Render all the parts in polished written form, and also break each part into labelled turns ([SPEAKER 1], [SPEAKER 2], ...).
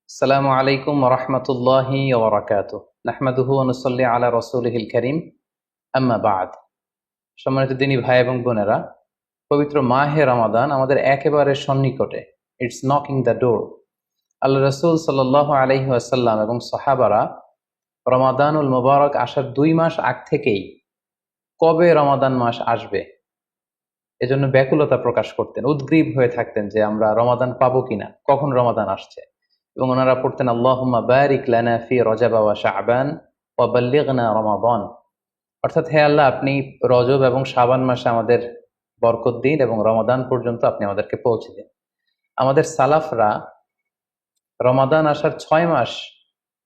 [SPEAKER 1] আসসালামু আলাইকুম ওরহমতুল্লাহি ওবরাকাতুহ। নাহমাদুহু ওয়া নুসাল্লি আলা রাসূলিহিল কারীম, আম্মা বা'দ। সম্মানিত দিনী ভাই এবং বোনেরা, পবিত্র মাহে রমাদান আমাদের একেবারে সন্নিকটে। It's knocking the door. Allah রাসূল সাল্লাল্লাহু আলাইহি ওয়াসাল্লাম এবং সাহাবারা রমাদানুল মুবারক আসার 2 মাস আগ থেকেই কবে রমাদান মাস আসবে এজন্য ব্যাকুলতা প্রকাশ করতেন, উদ্গ্রীব হয়ে থাকতেন যে আমরা রমাদান পাবো কিনা, কখন রমাদান আসছে। এবং ওনারা পড়তেন আল্লাহুম্মা বারিক লানা ফি রজব ওয়া শাবান ওয়া বাল্লিগনা রমাদান। অর্থাৎ হে আল্লাহ, আপনি রজব এবং শাবান মাসে আমাদের বরকত দিন এবং রমাদান পর্যন্ত আপনি আমাদেরকে পৌঁছে দিন। আমাদের সালাফরা রমাদান আসার 6 মাস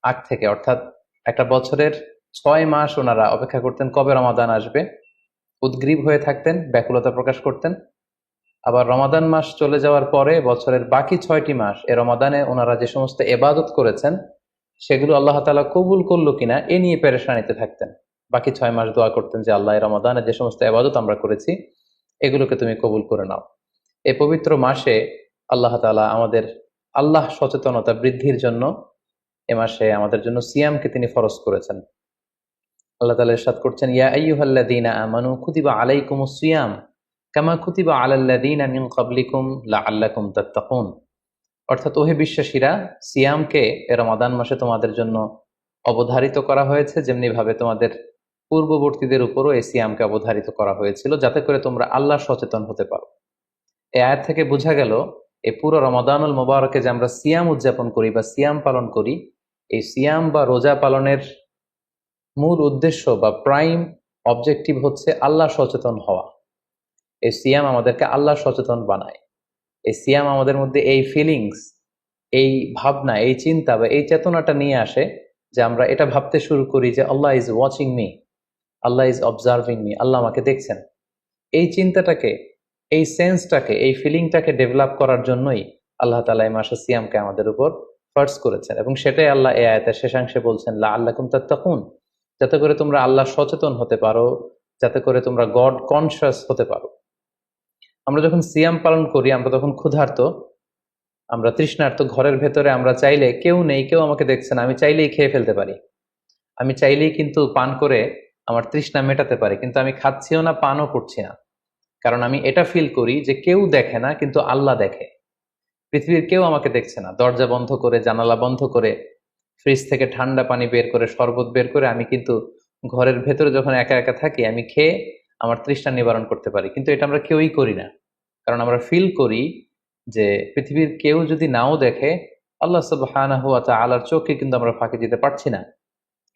[SPEAKER 1] আগ থেকে, অর্থাৎ একটা বছরের 6 মাস ওনারা অপেক্ষা করতেন কবে রমাদান আসবে, উদ্গ্রীব হয়ে থাকতেন, ব্যাকুলতা প্রকাশ করতেন। আবার রমাদান মাস চলে যাওয়ার পরে বছরের বাকি 6টি মাস এ রমাদানে ওনারা যে সমস্ত এবাদত করেছেন সেগুলো আল্লাহ তাআলা কবুল করলো কিনা এ নিয়ে পেরেশানিতে থাকতেন। বাকি 6 মাস দোয়া করতেন যে আল্লাহ, এই রমাদানে যে সমস্ত এবাদত আমরা করেছি এগুলোকে তুমি কবুল করে নাও। এই পবিত্র মাসে আল্লাহ তাআলা আমাদের আল্লাহ সচেতনতা বৃদ্ধির জন্য এ মাসে আমাদের জন্য সিয়ামকে তিনি ফরজ করেছেন। আল্লাহ তাআলা ইরশাদ করছেন, ইয়া আইয়ুহাল্লাযীনা আমানু কুতিবা আলাইকুমুস সিয়াম কামা কুতিবা আলাল্লাযীনা মিন ক্বাবলিকুম লাআল্লাকুম তাত্তাকুন। অর্থাৎ ওহে বিশ্বাসীরা, সিয়ামকে এ রমাদান মাসে তোমাদের জন্য অবধারিত করা হয়েছে, যেমনি ভাবে তোমাদের পূর্ববর্তীদের উপরও এই সিয়ামকে অবধারিত করা হয়েছিল, যাতে করে তোমরা আল্লাহ সচেতন হতে পারো। এই আয়াত থেকে বোঝা গেল, এই পুরো রমাদানুল মুবারকে যে আমরা সিয়াম উদযাপন করি বা সিয়াম পালন করি, এই সিয়াম বা রোজা পালনের মূল উদ্দেশ্য বা প্রাইম অবজেক্টিভ হচ্ছে আল্লাহ সচেতন হওয়া। এই সিয়াম আমাদেরকে আল্লাহ সচেতন বানায়। এই সিয়াম আমাদের মধ্যে এই ফিলিংস, এই ভাবনা, এই চিন্তা বা এই চেতনাটা নিয়ে আসে যে আমরা এটা ভাবতে শুরু করি যে Allah is watching me, Allah is observing me, Allah আমাকে দেখছেন। এই চিন্তাটাকে, এই সেন্সটাকে, এই ফিলিংটাকে ডেভেলপ করার জন্যই আল্লাহ তাআলা এই মাসে সিয়ামকে আমাদের উপর ফার্জ করেছেন। এবং সেটাই আল্লাহ এই আয়াতের শেষাংশে বলছেন, লাআল্লাকুম তাত্তাকুন, যাতে করে তোমরা আল্লাহ সচেতন হতে পারো, যাতে করে তোমরা গড কনসিয়াস হতে পারো। আমরা যখন সিয়াম পালন করি আমরা তখন ক্ষুধার্ত, আমরা তৃষ্ণার্ত। ঘরের ভেতরে আমরা চাইলে, কেউ নেই, কেউ আমাকে দেখছে না, আমি চাইলেই খেয়ে ফেলতে পারি। আমি চাইলেই কিন্তু পান করে আমার তৃষ্ণা মেটাতে পারি, কিন্তু আমি খাচ্ছিও না, পানও করছি না। কারণ আমি এটা ফিল করি যে কেউ দেখে না, কিন্তু আল্লাহ দেখে। পৃথিবীর কেউ আমাকে দেখছে না। দরজা বন্ধ করে, জানালা বন্ধ করে, ফ্রিজ থেকে ঠান্ডা পানি বের করে, শরবত বের করে আমি কিন্তু ঘরের ভেতরে যখন একা একা থাকি আমি খেয়ে আমার তৃষ্ণা নিবারণ করতে পারি। কিন্তু এটা আমরা কেউই করি না, কারণ আমরা ফিল করি যে পৃথিবীর কেউ যদি নাও দেখে, আল্লাহ সুবহানাহু ওয়া তাআলার চোখে কিন্তু আমরা ফাঁকি দিতে পারছি না।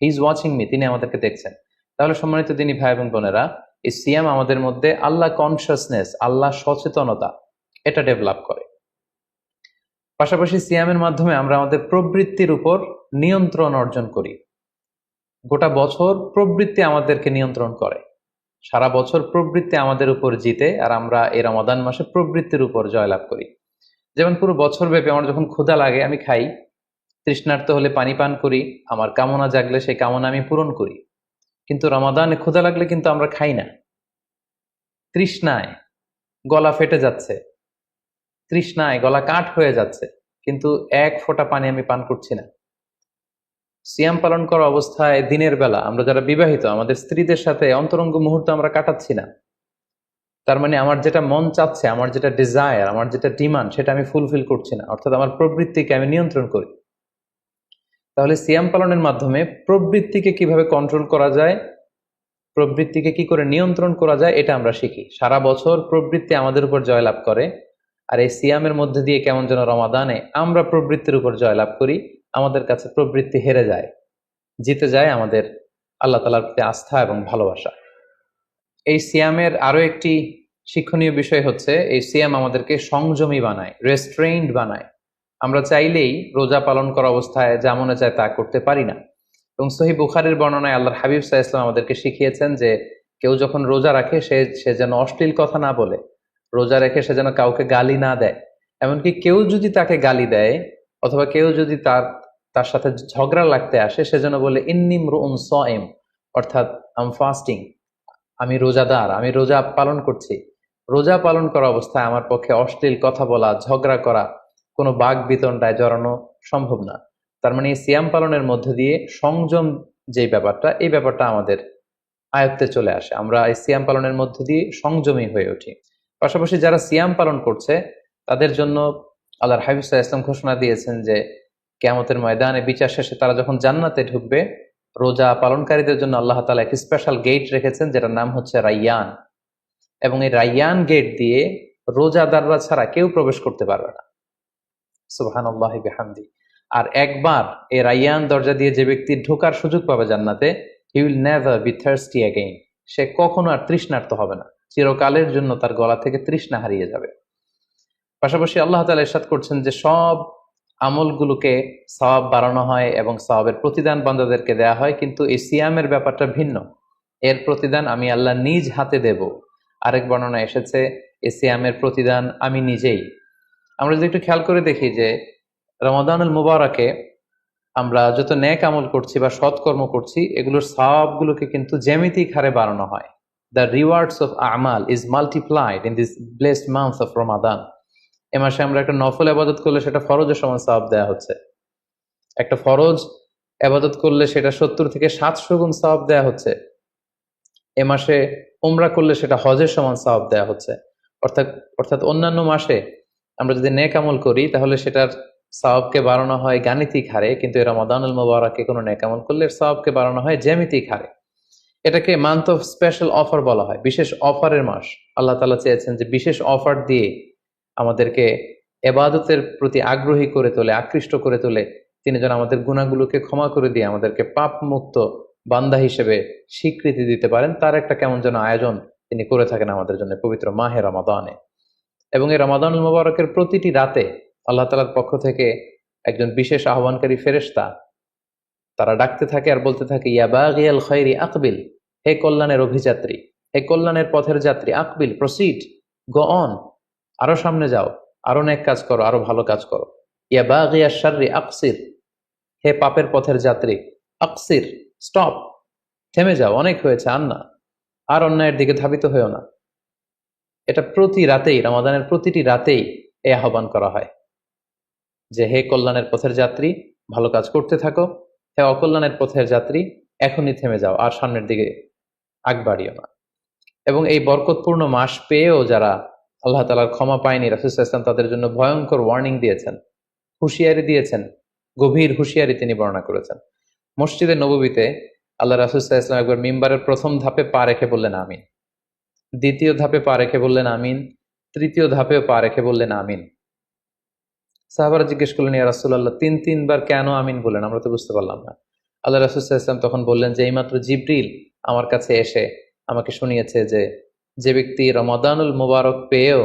[SPEAKER 1] হি ইজ ওয়াচিং মি, তিনি আমাদেরকে দেখছেন। তাহলে সম্মানিত দিনী ভাই এবং বোনেরা, এই সিয়াম আমাদের মধ্যে আল্লাহ কনসিয়াসনেস, আল্লাহ সচেতনতা, এটা ডেভেলপ করে। পাশাপাশি সিয়ামের মাধ্যমে আমরা আমাদের প্রবৃত্তির উপর নিয়ন্ত্রণ অর্জন করি। গোটা বছর প্রবৃত্তি আমাদেরকে নিয়ন্ত্রণ করে, সারা বছর প্রবৃত্তি আমাদের উপর জিতে, আর আমরা এই রমাদান মাসে প্রবৃত্তির উপর জয়লাভ করি। যেমন পুরো বছর ব্যাপী আমার যখন ক্ষুধা লাগে আমি খাই, তৃষ্ণার্ত হলে পানি পান করি, আমার কামনা জাগলে সেই কামনা আমি পূরণ করি। কিন্তু রমাদানে ক্ষুধা লাগলে কিন্তু আমরা খাই না। তৃষ্ণায় গলা ফেটে যাচ্ছে, তৃষ্ণায় গলা কাঠ হয়ে যাচ্ছে, কিন্তু এক ফোঁটা পানি আমি পান করছি না। সিয়াম পালন করা অবস্থায় দিনের বেলা আমরা যারা বিবাহিত, আমাদের স্ত্রীদের সাথে অন্তরঙ্গ মুহূর্ত আমরা কাটাচ্ছি না। তার মানে আমার যেটা মন চাচ্ছে, আমার যেটা ডিজায়ার, আমার যেটা ডিমান্ড, সেটা আমি ফুলফিল করছি না। অর্থাৎ আমার প্রবৃত্তিকে আমি নিয়ন্ত্রণ করি। তাহলে সিয়াম পালনের মাধ্যমে প্রবৃত্তিকে কিভাবে কন্ট্রোল করা যায়, প্রবৃত্তিকে কি করে নিয়ন্ত্রণ করা যায়, এটা আমরা শিখি। সারা বছর প্রবৃত্তি আমাদের উপর জয়লাভ করে, আর এই সিয়ামের মধ্যে দিয়ে কেমন যেন রমাদানে আমরা প্রবৃত্তির উপর জয়লাভ করি, আমাদের কাছে প্রবৃত্তি হেরে যায়, জিতে যায় আমাদের আল্লাহ তাআলার প্রতি আস্থা এবং ভালোবাসা। এই সিয়ামের আরো একটি শিক্ষণীয় বিষয় হচ্ছে, এই সিয়াম আমাদেরকে সংযমী বানায়, রেস্ট্রেইনড বানায়। আমরা চাইলেই রোজা পালন করা অবস্থায় যা মনে চায় তা করতে পারি না। এবং সহিহ বুখারীর বর্ণনায় আল্লাহর হাবিব সাল্লাল্লাহু আলাইহি ওয়াসাল্লাম আমাদেরকে শিখিয়েছেন যে কেউ যখন রোজা রাখে সে যেন অশ্লীল কথা না বলে, রোজা রেখে সে যেন কাউকে গালি না দেয়। এমনকি কেউ যদি তাকে গালি দেয় অথবা কেউ যদি তার সাথে ঝগড়া লাগতে আসে, সে যেন বলে ইন্নী ইমরুউন সাইম, অর্থাৎ আম ফাস্টিং, আমি রোজাদার, আমি রোজা পালন করছি। রোজা পালন করা অবস্থায় আমার পক্ষে অশ্লীল কথা বলা, ঝগড়া করা, কোনো বাক বিতণ্ডায় জড়ানো সম্ভব না। তার মানে এই সিয়াম পালনের মধ্যে দিয়ে সংযম যে ব্যাপারটা, এই ব্যাপারটা আমাদের আয়ত্তে চলে আসে। আমরা এই সিয়াম পালনের মধ্যে দিয়ে সংযমী হয়ে উঠি। পাশাপাশি যারা সিয়াম পালন করছে তাদের জন্য আল্লাহর হাবিব সাল্লাল্লাহু আলাইহি ওয়াসাল্লাম ঘোষণা দিয়েছেন যে কিয়ামতের ময়দানে বিচার শেষে তারা যখন জান্নাতে ঢুকবে, রোজা পালনকারীদের জন্য আল্লাহ তাআলা একটি স্পেশাল গেট রেখেছেন যেটার নাম হচ্ছে রাইয়ান। এবং এই রাইয়ান গেট দিয়ে রোজাদাররা ছাড়া কেউ প্রবেশ করতে পারবে না। সুবহানাল্লাহি বিহামদি। আর একবার এই রাইয়ান দরজা দিয়ে যে ব্যক্তি ঢোকার সুযোগ পাবে জান্নাতে, he will never be thirsty again. সে কখনো আর তৃষ্ণার্ত হবে না, চিরকালের জন্য তার গলা থেকে তৃষ্ণা হারিয়ে যাবে। পাশাপাশি আল্লাহ তাআলা ইরশাদ করছেন যে সব আমলগুলোকে সওয়াব বাড়ানো হয় এবং সওয়াবের প্রতিদান বান্দাদেরকে দেয়া হয়, কিন্তু এই সিয়ামের ব্যাপারটা ভিন্ন। এর প্রতিদান আমি আল্লাহ নিজ হাতে দেব। আরেক বর্ণনা এসেছে এই সিয়ামের প্রতিদান আমি নিজেই। আমরা যদি একটু খেয়াল করে দেখি যে রমাদানুল মুবারাকে আমরা যত নেক আমল করছি বা সৎকর্ম করছি, এগুলোর সওয়াবগুলোকে কিন্তু জ্যামিতিক হারে বাড়ানো হয়। দ্য রিওয়ার্ডস অফ আমাল is multiplied in this blessed month of Ramadan. এ মাসে আমরা একটা নফল আবাদত করলে সেটা ফরজের সমান সওয়াব দেওয়া হচ্ছে। একটা ফরজ আবাদত করলে সেটা 70 থেকে 700 গুণ সওয়াব দেওয়া হচ্ছে। এ মাসে উমরা করলে সেটা হজের সমান সওয়াব দেওয়া হচ্ছে। অর্থাৎ অর্থাৎ অন্যান্য মাসে আমরা যদি নেক আমল করি তাহলে সেটার সওয়াবকে বাড়ানো হয় গাণিতিক হারে, কিন্তু এই রমাদানুল মুবারাকে কোনো নেক আমল করলে এর সওয়াবকে বাড়ানো হয় জ্যামিতিক হারে। এটাকে মান্থ অফ স্পেশাল অফার বলা হয়, বিশেষ অফারের মাস। আল্লাহ তাআলা চেয়েছেন যে বিশেষ অফার দিয়ে আমাদেরকে ইবাদতের প্রতি আগ্রহী করে তোলে, আকৃষ্ট করে তোলে। তিনি যেন আমাদের গুনাহগুলোকে ক্ষমা করে দিয়ে আমাদেরকে পাপ মুক্ত বান্দা হিসেবে স্বীকৃতি দিতে পারেন, তার একটা কেমন যেন আয়োজন তিনি করে থাকেন আমাদের জন্য পবিত্র মাহে রমাদানে। এবং এই রমাদানুল মুবারকের প্রতিটি রাতে আল্লাহ তাআলার পক্ষ থেকে একজন বিশেষ আহ্বানকারী ফেরেশতা তারা ডাকতে থাকে আর বলতে থাকে, ইয়া বাগিয়াল খায়রি আকবিল, হে কল্যাণের অভিযাত্রী, হে কল্যাণের পথের যাত্রী, আকবিল, প্রসিড, গো অন, আরো সামনে যাও, আরো নেক কাজ করো, আরো ভালো কাজ করো। ইয়া বাগিয়াশ শাররি আকসির, হে পাপের পথের যাত্রী, আকসির, স্টপ, থেমে যাও, অনেক হয়েছে, আর না, আর অন্যায়ের দিকে ধাবিত হয়েও না। এটা প্রতি রাতেই, রমাদানের প্রতিটি রাতেই এই আহ্বান করা হয় যে হে কল্যাণের পথের যাত্রী, ভালো কাজ করতে থাকো, হে অকল্যাণের পথের যাত্রী, এখনই থেমে যাও, আর সামনের দিকে আগ বাড়িও না। এবং এই বরকতপূর্ণ মাস পেয়েও যারা আল্লাহ তাআলার ক্ষমা পায়নি, রাসূল সাল্লাল্লাহু আলাইহি ওয়াসাল্লাম তাদের জন্য ভয়ঙ্কর ওয়ার্নিং দিয়েছেন, হুঁশিয়ারি দিয়েছেন, গভীর হুঁশিয়ারি তিনি বর্ণনা করেছেন। মসজিদে নববীতে আল্লাহ রাসূল সাল্লাল্লাহু আলাইহি ওয়াসাল্লাম একবার মিম্বারের প্রথম ধাপে পা রেখে বললেন আমিন, দ্বিতীয় ধাপে পা রেখে বললেন আমিন, তৃতীয় ধাপেও পা রেখে বললেন আমিন। সাহাবারা জিজ্ঞেস করলেন, ইয়া রাসূলুল্লাহ, তিনবার কেন আমিন বললেন? আমরা তো বুঝতে পারলাম না। আল্লাহ রাসূল সাল্লাল্লাহু আলাইহি ওয়াসাল্লাম তখন বললেন যে এইমাত্র জিবরিল আমার কাছে এসে আমাকে শুনিয়েছে যে যে ব্যক্তি রমাদানুল মুবারক পেয়েও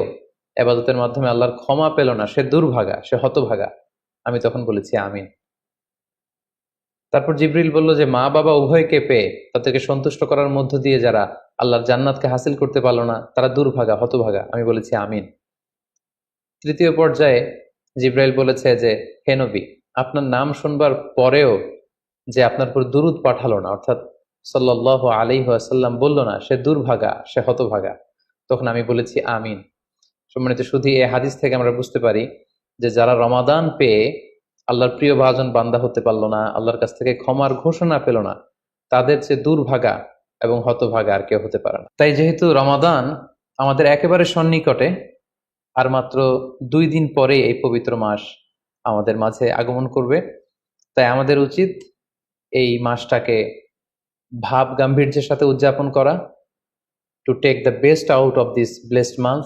[SPEAKER 1] ইবাদতের মাধ্যমে আল্লাহর ক্ষমা পেল না, সে দুর্ভাগা, সে হতভাগা। আমি তখন বলেছি আমিন। তারপর জিবরিল বলল যে মা বাবা উভয়কে পেয়ে তাদেরকে সন্তুষ্ট করার মধ্য দিয়ে যারা আল্লাহর জান্নাতকে হাসিল করতে পারলো না, তারা দুর্ভাগা, হতভাগা। আমি বলেছি আমিন। তৃতীয় পর্যায়ে জিব্রাইল বলেছে যে হে নবী, আপনার নাম শুনবার পরেও যে আপনার উপর দুরূদ পাঠালো না, অর্থাৎ সাল্লাল্লাহু আলাইহি ওয়াসাল্লাম বলল না, সে দুর্ভাগা, সে হতভাগা। তখন আমি বলেছি আমিন। সম্মানিত শুধু এই হাদিস থেকে আমরা বুঝতে পারি যে যারা রমাদান পেয়ে আল্লাহর প্রিয় ভাজন বান্দা হতে পারলো না, আল্লাহর কাছ থেকে ক্ষমার ঘোষণা পেল না, তাদের চেয়ে দুর্ভাগা এবং হতভাগা আর কেউ হতে পারে না। তাই যেহেতু রমাদান আমাদের একেবারে সন্নিকটে, আর মাত্র 2 দিন পরে এই পবিত্র মাস আমাদের মাঝে আগমন করবে, তাই আমাদের উচিত এই মাসটাকে ভাব গাম্ভীর্যের সাথে উদযাপন করা, to take the best out of this blessed month,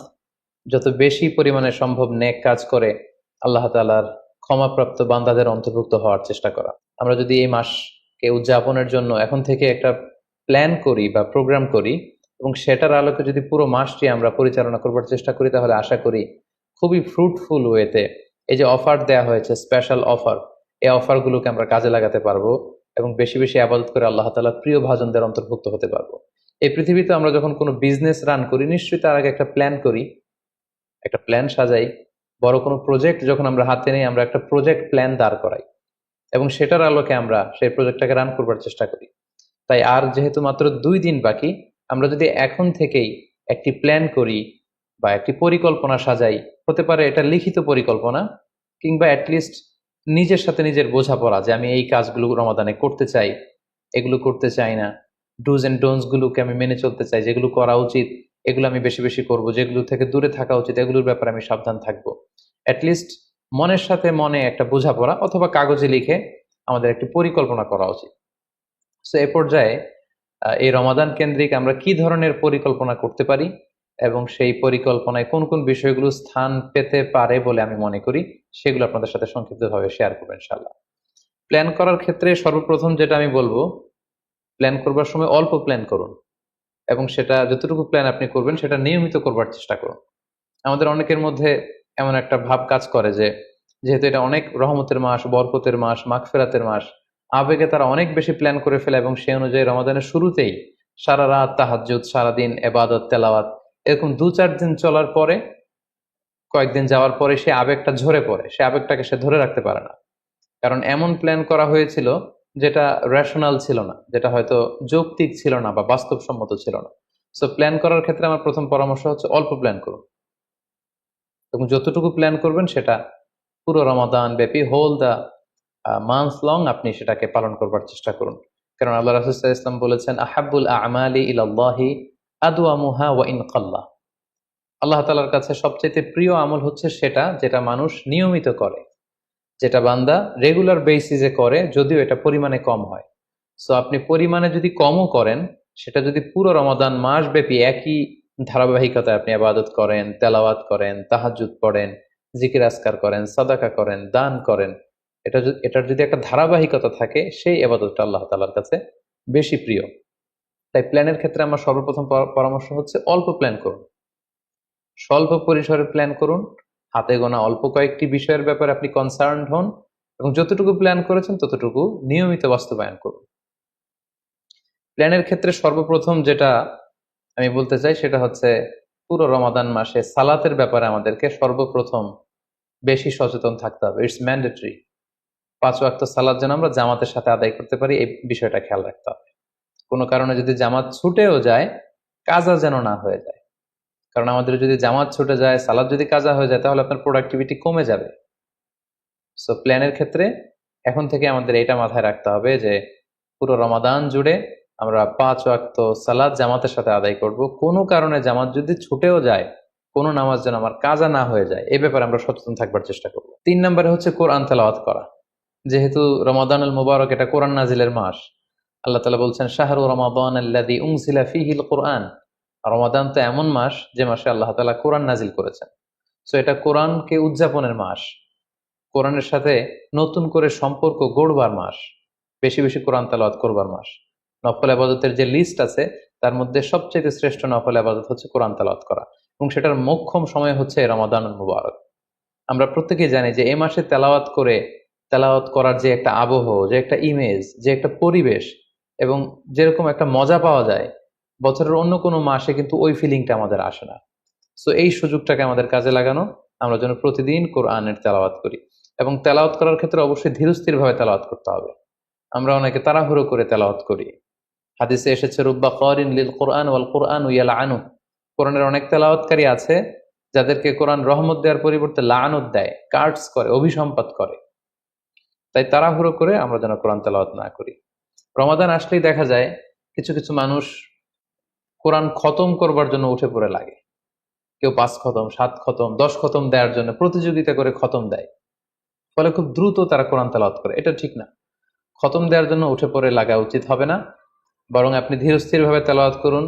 [SPEAKER 1] যত বেশি পরিমাণে সম্ভব নেক কাজ করে আল্লাহ তাআলার ক্ষমাপ্রাপ্ত বান্দাদের অন্তর্ভুক্ত হওয়ার চেষ্টা করা। আমরা যদি এই মাসকে উদযাপনের জন্য এখন থেকে একটা প্ল্যান করি বা প্রোগ্রাম করি এবং সেটার আলোকে যদি পুরো মাসটি আমরা পরিচালনা করবার চেষ্টা করি, তাহলে আশা করি খুবই ফ্রুটফুল ওয়েতে এই যে অফার দেওয়া হয়েছে, স্পেশাল অফার, এই অফারগুলোকে আমরা কাজে লাগাতে পারবো এবং বেশি বেশি ইবাদত করে আল্লাহ তাআলার প্রিয় ভাজনদের অন্তর্ভুক্ত হতে পারবো। এই পৃথিবীতে আমরা যখন কোনো বিজনেস রান করি, নিশ্চয়ই তার আগে একটা প্ল্যান করি, একটা প্ল্যান সাজাই। বড় কোনো প্রজেক্ট যখন আমরা হাতে নেই, আমরা একটা প্রজেক্ট প্ল্যান দাঁড় করাই এবং সেটার আলোকে আমরা সেই প্রজেক্টটাকে রান করবার চেষ্টা করি। তাই আর যেহেতু মাত্র 2 দিন বাকি, আমরা যদি এখন থেকেই একটি প্ল্যান করি বা একটি পরিকল্পনা সাজাই, হতে পারে এটা লিখিত পরিকল্পনা কিংবা অ্যাটলিস্ট নিজের সাথে নিজের বোঝাপড়া যে আমি এই কাজগুলো রমাদানে করতে চাই, এগুলো করতে চাই না, ডুজ এন্ড ডোন্টস গুলোকে আমি মেনে চলতে চাই, যেগুলো করা উচিত এগুলো আমি বেশি বেশি করব, যেগুলো থেকে দূরে থাকা উচিত এগুলোর ব্যাপারে আমি সাবধান থাকবো। অ্যাটলিস্ট মনের সাথে মনে একটা বোঝাপড়া অথবা কাগজে লিখে আমাদের একটি পরিকল্পনা করা উচিত। সো এ পর্যায়ে এই রমাদান কেন্দ্রিক আমরা কি ধরনের পরিকল্পনা করতে পারি এবং সেই পরিকল্পনায় কোন কোন বিষয়গুলো স্থান পেতে পারে বলে আমি মনে করি, সেগুলো আপনাদের সাথে সংক্ষিপ্তভাবে শেয়ার করবো ইনশাআল্লাহ। প্ল্যান করার ক্ষেত্রে সর্বপ্রথম যেটা আমি বলবো, প্ল্যান করবার সময় অল্প প্ল্যান করুন এবং সেটা যতটুকু প্ল্যান আপনি করবেন সেটা নিয়মিত করবার চেষ্টা করুন। আমাদের অনেকের মধ্যে এমন একটা ভাব কাজ করে যে যেহেতু এটা অনেক রহমতের মাস, বরকতের মাস, মাগফিরাতের মাস, আবেগে তারা অনেক বেশি প্ল্যান করে ফেলে এবং সেই অনুযায়ী রমাদানের শুরুতেই সারা রাত তাহাজ্জুদ, সারাদিন এবাদত তেলাওয়াত, এরকম 2-4 দিন চলার পরে, কয়েকদিন যাওয়ার পরে সে আবেগটা ঝরে পড়ে, সে আবেগটাকে সে ধরে রাখতে পারে না। কারণ এমন প্ল্যান করা হয়েছিল যেটা রেশনাল ছিল না, যেটা হয়তো যৌক্তিক ছিল না বা বাস্তবসম্মত ছিল না। সো প্ল্যান করার ক্ষেত্রে আমার প্রথম পরামর্শ হচ্ছে অল্প প্ল্যান করুন এবং যতটুকু প্ল্যান করবেন সেটা পুরো রমাদান ব্যাপী, হোল দ্য মান্থ লং আপনি সেটাকে পালন করবার চেষ্টা করুন। কারণ আল্লাহ রাসূল সাল্লাল্লাহু আলাইহি ওয়াসাল্লাম বলেছেন, আহাব্বুল আমালি ইলাল্লাহি আদওয়ামুহা ওয়া ইন কাল্লা। আল্লাহ তাআলার কাছে সবচেয়ে প্রিয় আমল হচ্ছে সেটা যেটা মানুষ নিয়মিত করে, যেটা বান্দা রেগুলার বেসিসে করে, যদিও এটা পরিমাণে কম হয়। সো আপনি পরিমাণে যদি কমও করেন, সেটা যদি পুরো রমাদান মাস ব্যাপী একই ধারাবাহিকতায় আপনি ইবাদত করেন, তেলাওয়াত করেন, তাহাজ্জুদ পড়েন, জিকির আজকার করেন, সাদাকা করেন, দান করেন, এটার যদি একটা ধারাবাহিকতা থাকে, সেই ইবাদতটা আল্লাহ তাআলার কাছে বেশি প্রিয়। তাই প্ল্যানের ক্ষেত্রে আমার সর্বপ্রথম পরামর্শ হচ্ছে অল্প প্ল্যান করুন, স্বল্প পরিসরে প্ল্যান করুন, হাতে গোনা অল্প কয়েকটি বিষয়ের ব্যাপারে আপনি কনসার্নড হন এবং যতটুকু প্ল্যান করেছেন ততটুকু নিয়মিত বাস্তবায়ন করুন। প্ল্যানের ক্ষেত্রে সর্বপ্রথম যেটা আমি বলতে চাই সেটা হচ্ছে পুরো রমাদান মাসে সালাতের ব্যাপারে আমাদেরকে সর্বপ্রথম বেশি সচেতন থাকতে হবে। It's mandatory. 5 ওয়াক্ত সালাত যেন আমরা জামাতের সাথে আদায় করতে পারি, এই বিষয়টা খেয়াল রাখতে হবে। কোনো কারণে যদি জামাত ছুটেও যায়, কাজা যেন না হয়ে যায়। কারণ আমাদের যদি জামাত ছুটে যায়, সালাত যদি কাজা হয়ে যায়, তাহলে আপনার প্রোডাক্টিভিটি কমে যাবে। সো প্ল্যানের ক্ষেত্রে এখন থেকে আমাদের এটা মাথায় রাখতে হবে যে পুরো রমাদান জুড়ে আমরা 5 ওয়াক্ত সালাত জামাতের সাথে আদায় করব। কোনো কারণে জামাত যদি ছুটেও যায়, কোনো নামাজ যেন আমার কাজা না হয়ে যায়, এই ব্যাপারে আমরা সচেতন থাকবার চেষ্টা করব। 3 নম্বরে হচ্ছে কোরআন তেলাওয়াত করা। যেহেতু রমাদানুল মুবারক এটা কোরআন নাজিলের মাস, আল্লাহ তাআলা বলছেন শাহরু রমাদান আল্লাযী উনজিলা ফীহিল কুরআন। রমাদান তো এমন মাস যে মাসে আল্লাহ তাআলা কোরআন নাজিল করেছেন। সো এটা কোরআনকে উদযাপনের মাস, কোরআনের সাথে নতুন করে সম্পর্ক গড়বার মাস, বেশি বেশি কোরআন তেলাওয়াত করবার মাস। নফল ইবাদতের যে লিস্ট আছে তার মধ্যে সবচেয়ে শ্রেষ্ঠ নফল ইবাদত হচ্ছে কোরআন তেলাওয়াত করা এবং সেটার মোক্ষম সময় হচ্ছে রমাদানুল মুবারক। আমরা প্রত্যেকেই জানি যে এই মাসে তেলাওয়াত করে, তেলাওয়াত করার যে একটা আবহ, যে একটা ইমেজ, যে একটা পরিবেশ এবং যেরকম একটা মজা পাওয়া যায়, বছরের অন্য কোনো মাসে কিন্তু ওই ফিলিংটা আমাদের আসে না। সো এই সুযোগটাকে আমাদের কাজে লাগানো, আমরা যেন প্রতিদিন কোরআনের তেলাওয়াত করি এবং তেলাওয়াত করার ক্ষেত্রে অবশ্যই ধীরস্থির ভাবে তেলাওয়াত করতে হবে। আমরা অনেকে তাড়াহুড়ো করে তেলাওয়াত করি। হাদিসে এসেছে রুব্বা কারিন লিল কোরআন ওয়াল কোরআন ইয়ালআনু। কোরআনের অনেক তেলাওয়াতকারী আছে যাদেরকে কোরআন রহমত দেওয়ার পরিবর্তে লাআনত দেয়, কার্ডস করে, অভিসম্পাত করে। তাই তাড়াহুড়ো করে আমরা যেন কোরআন তেলাওয়াত না করি। রমাদান আসলেই দেখা যায় কিছু কিছু মানুষ কোরআন খতম করবার জন্য উঠে পড়ে লাগে। কেউ 5 খতম, 7 খতম, 10 খতম দেওয়ার জন্য প্রতিযোগিতা করে খতম দেয়, ফলে খুব দ্রুত তারা কোরআন তেলাওয়াত করে। এটা ঠিক না। খতম দেওয়ার জন্য উঠে পড়ে লাগা উচিত হবে না, বরং আপনি ধীরস্থির ভাবে তেলাওয়াত করুন।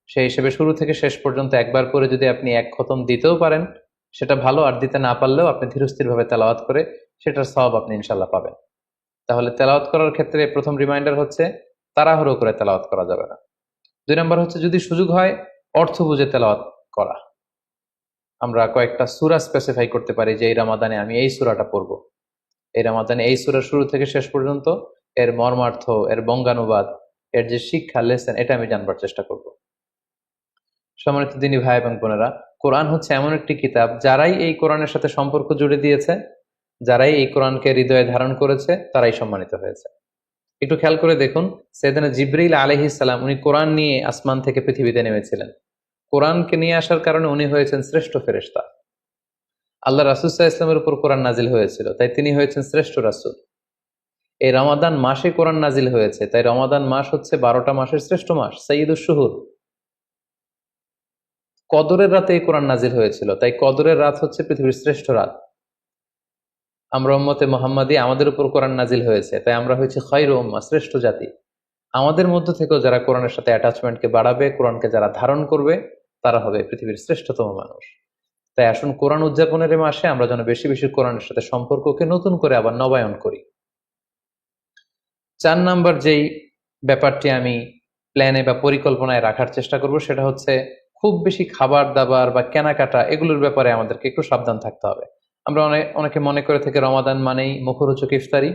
[SPEAKER 1] সেই হিসেবে শুরু থেকে শেষ পর্যন্ত একবার করে যদি আপনি 1 খতম দিতেও পারেন সেটা ভালো, আর দিতে না পারলেও আপনি ধীরস্থির ভাবে তেলাওয়াত করে সেটার সওয়াব আপনি ইনশাল্লাহ পাবেন। তাহলে তেলাওয়াত করার ক্ষেত্রে প্রথম রিমাইন্ডার হচ্ছে তাড়াহুড়ো করে তেলাওয়াত করা যাবে না। 2 নম্বর হচ্ছে যদি সুযোগ হয় অর্থ বুঝে তেলাওয়াত করা। আমরা কয়েকটা সূরা স্পেসিফাই করতে পারি যে এই রমাদানে আমি এই সূরাটা পড়ব, এই রমাদানে এই সূরার শুরু থেকে শেষ পর্যন্ত এর মর্মার্থ, এর বঙ্গানুবাদ, এর যে শিক্ষা লেসন, এটা আমি জানবার চেষ্টা করব। সম্মানিত দিনী ভাই এবং বোনেরা, কোরআন হচ্ছে এমন একটি কিতাব, যারাই এই কোরআনের সাথে সম্পর্ক জুড়ে দিয়েছে, যারাই এই কোরআনকে হৃদয়ে ধারণ করেছে, তারাই সম্মানিত হয়েছে। একটু খেয়াল করে দেখুন, সাইয়েদনা জিবরিল আলাইহিস সালাম উনি কোরআন নিয়ে আসমান থেকে পৃথিবীতে নেমেছিলেন। কোরআনকে নিয়ে আসার কারণে উনি হয়েছেন শ্রেষ্ঠ ফেরেশতা। আল্লাহ রাসূল সাল্লাল্লাহু আলাইহি ওয়াসাল্লামের উপর কোরআন নাজিল হয়েছিল, তাই তিনি হয়েছেন শ্রেষ্ঠ রাসূল। এই রমাদান মাসে কোরআন নাজিল হয়েছে, তাই রমাদান মাস হচ্ছে 12টা মাসের শ্রেষ্ঠ মাস, সাইয়্যিদুশ শুহুর। কদরের রাতে এই কোরআন নাজিল হয়েছিল, তাই কদরের রাত হচ্ছে পৃথিবীর শ্রেষ্ঠ রাত। আমরা উম্মতে মুহাম্মাদি, আমাদের উপর কোরআন নাজিল হয়েছে, তাই আমরা হয়েছি খায়রু উম্মাহ, শ্রেষ্ঠ জাতি। আমাদের মধ্য থেকেও যারা কোরআনের সাথে অ্যাটাচমেন্টকে বাড়াবে, কোরআনকে যারা ধারণ করবে, তারা হবে পৃথিবীর শ্রেষ্ঠতম মানুষ। তাই আসুন কোরআন উদযাপনের এই মাসে আমরা যেন বেশি বেশি কোরআনের সাথে সম্পর্ককে নতুন করে আবার নবায়ন করি। 4 নাম্বার যেই ব্যাপারটি আমি প্ল্যানে বা পরিকল্পনায় রাখার চেষ্টা করব, সেটা হচ্ছে খুব বেশি খাবার দাবার বা কেনাকাটা এগুলোর ব্যাপারে আমাদেরকে একটু সাবধান থাকতে হবে। আমরা অনেকে মনে করে থেকে রমাদান মানেই মুখরোচক ইফতারি,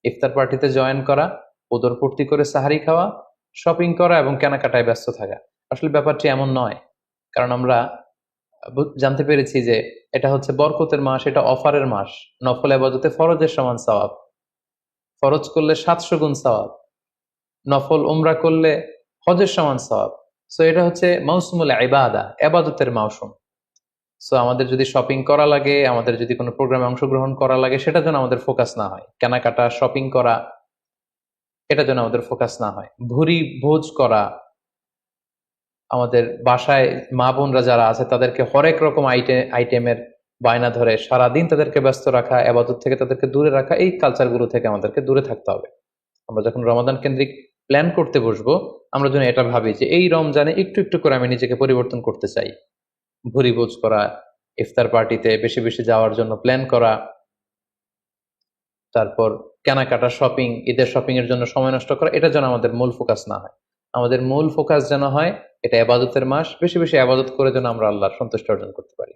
[SPEAKER 1] ইফতার পার্টিতে জয়েন করা, উদরপূর্তি করে সাহারি খাওয়া, শপিং করা এবং কেনাকাটায় ব্যস্ত থাকা। আসলে ব্যাপারটি এমন নয়, কারণ আমরা জানতে পেরেছি যে এটা হচ্ছে বরকতের মাস, এটা অফারের মাস। নফল ইবাদতে ফরজের সমান সওয়াব, ফরজ করলে 700 গুণ সওয়াব, নফল উমরা করলে হজের সমান সওয়াব। সো এটা হচ্ছে মৌসুমুল ইবাদা, ইবাদতের মৌসুম। সো আমাদের যদি শপিং করা লাগে, আমাদের যদি কোনো প্রোগ্রামে অংশগ্রহণ করা লাগে, সেটা যেন আমাদের ফোকাস না হয়। কেনাকাটা, শপিং করা, এটা যেন আমাদের ফোকাস না হয়। ভুরি ভোজ করা, আমাদের বাসায় মা বোনরা যারা আছে তাদেরকে হরেক রকম আইটেমের বায়না ধরে সারাদিন তাদেরকে ব্যস্ত রাখা, ইবাদত থেকে তাদেরকে দূরে রাখা, এই কালচারগুলো থেকে আমাদেরকে দূরে থাকতে হবে। আমরা যখন রমাদান কেন্দ্রিক প্ল্যান করতে বসবো, আমরা যেন এটা ভাবি যে এই রমজানে একটু একটু করে আমি নিজেকে পরিবর্তন করতে চাই। ভুরিভোজ করা, ইফতার পার্টিতে বেশি বেশি যাওয়ার জন্য প্ল্যান করা, তারপর কেনাকাটা, শপিং, ঈদের শপিং এর জন্য সময় নষ্ট করা, এটা যেন আমাদের মূল ফোকাস না হয়। আমাদের মূল ফোকাস যেন হয় এটা ইবাদতের মাস, বেশি বেশি ইবাদত করে যেন আমরা আল্লাহর সন্তুষ্টি অর্জন করতে পারি।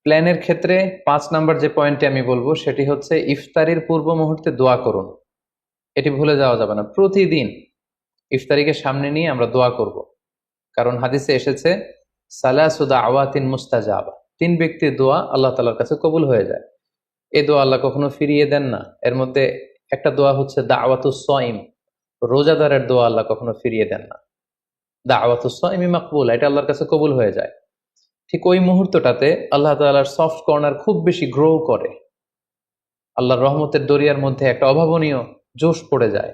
[SPEAKER 1] প্ল্যানের ক্ষেত্রে 5 নাম্বার যে পয়েন্টটি আমি বলবো সেটি হচ্ছে ইফতারির পূর্ব মুহূর্তে দোয়া করুন। এটি ভুলে যাওয়া যাবে না। প্রতিদিন ইফতারিকে সামনে নিয়ে আমরা দোয়া করব, কারণ হাদিসে এসেছে সালাসু দাওয়াতিন মুস্তাজাবা, 3 ব্যক্তির দোয়া আল্লাহ তাআলার কাছে কবুল হয়ে যায়। এই দোয়া আল্লাহ কখনো ফিরিয়ে দেন না। এর মধ্যে একটা দোয়া হচ্ছে দাওয়াতুস সাইম, রোজাদারের দোয়া আল্লাহ কখনো ফিরিয়ে দেন না। দাওয়াতুস সাইমি মাকবুল, এটা আল্লাহর কাছে কবুল হয়ে যায়। ঠিক ওই মুহূর্তটাতে আল্লাহ তাআলার সফট কর্নার খুব বেশি গ্রো করে, আল্লাহর রহমতের দরিয়ার মধ্যে একটা অভাবনীয় জোশ পড়ে যায়।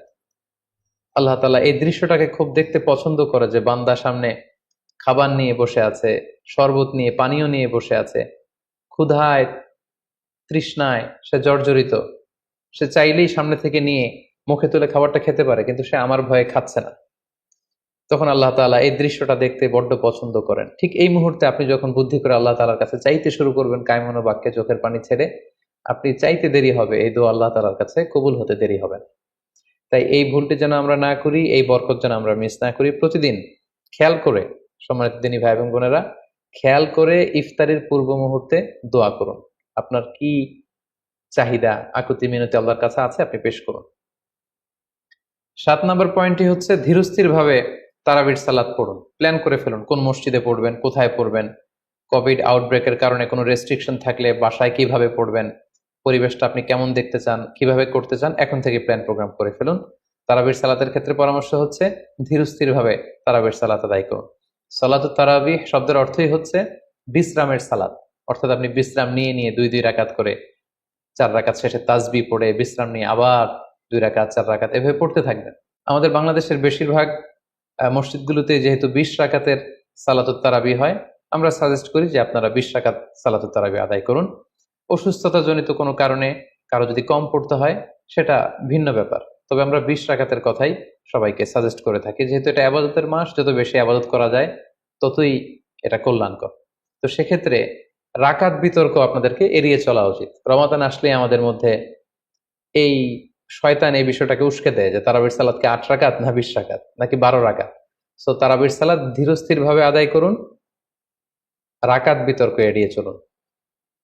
[SPEAKER 1] আল্লাহ তাআলা এই দৃশ্যটাকে খুব দেখতে পছন্দ করে যে বান্দা সামনে খাবার নিয়ে বসে আছে, শরবত নিয়ে, পানীয় নিয়ে বসে আছে, ক্ষুধায় তৃষ্ণায় সে জর্জরিত, সে চাইলেই সামনে থেকে নিয়ে মুখে তুলে খাবারটা খেতে পারে, কিন্তু সে আমার ভয়ে খাচ্ছে না। তখন আল্লাহ তাআলা এই দৃশ্যটা দেখতে বড্ড পছন্দ করেন। ঠিক এই মুহূর্তে আপনি যখন বুদ্ধি করে আল্লাহ তাআলার কাছে চাইতে শুরু করবেন, কায়মনো বাক্যে চোখের পানি ছেড়ে, আপনি চাইতে দেরি হবে, এই দোয়া আল্লাহ তাআলার কাছে কবুল হতে দেরি হবে না। তাই এই ভুলটি যেন আমরা না করি, এই বরকত যেন আমরা মিস না করি। প্রতিদিন খেয়াল করে, সম্মানিত দিনী ভাই এবং বোনেরা, খেয়াল করে ইফতারের পূর্ব মুহূর্তে দোয়া করুন। আপনার কি চাহিদা, আকুতি মিনতি আল্লাহর কাছে আছে, আপনি পেশ করুন। 7 নম্বর পয়েন্টটি হচ্ছে ধীরস্থির ভাবে তারাবির সালাত পড়ুন। প্ল্যান করে ফেলুন কোন মসজিদে পড়বেন, কোথায় পড়বেন, কোভিড আউটব্রেকের কারণে কোনো রেস্ট্রিকশন থাকলে বাসায় কিভাবে পড়বেন, পরিবেশটা আপনি কেমন দেখতে চান, কিভাবে করতে চান, এখন থেকে প্ল্যান প্রোগ্রাম করে ফেলুন। তারাবির সালাতের ক্ষেত্রে পরামর্শ হচ্ছে ধীরস্থির ভাবে তারাবির সালাত আদায় করুন। সালাতুত তারাবিহ শব্দের অর্থই হচ্ছে বিশ্রামের সালাত, অর্থাৎ আপনি বিশ্রাম নিয়ে নিয়ে 2 রাকাত করে, 4 রাকাত শেষে তাসবিহ পড়ে বিশ্রাম নিয়ে আবার 2 রাকাত, 4 রাকাত এভাবে পড়তে থাকবেন। আমাদের বাংলাদেশের বেশিরভাগ মসজিদগুলোতে যেহেতু 20 রাকাতের সালাতুত তারাবিহ হয়, আমরা সাজেস্ট করি যে আপনারা 20 রাকাত সালাতুত তারাবিহ আদায় করুন। অসুস্থতা জনিত কোনো কারণে কারো যদি কম পড়তে হয় সেটা ভিন্ন ব্যাপার, তবে আমরা 20 রাকাতের কথাই সবাইকে সাজেস্ট করে থাকি, যেহেতু এটা আবাদতের মাস, যত বেশি আবাদত করা যায় ততই এটা কল্যাণকর। তো সেক্ষেত্রে রাকাত বিতর্ক আপনাদেরকে এড়িয়ে চলা উচিত। রমাদান আসলে আমাদের মধ্যে এই শয়তান এই বিষয়টাকে উস্কে দেয় যে তারাবির সালাতকে 8 রাকাত না 20 রাকাত নাকি 12 রাকাত। সো তারাবির সালাত ধীরস্থির ভাবে আদায় করুন, রাকাত বিতর্ক এড়িয়ে চলুন।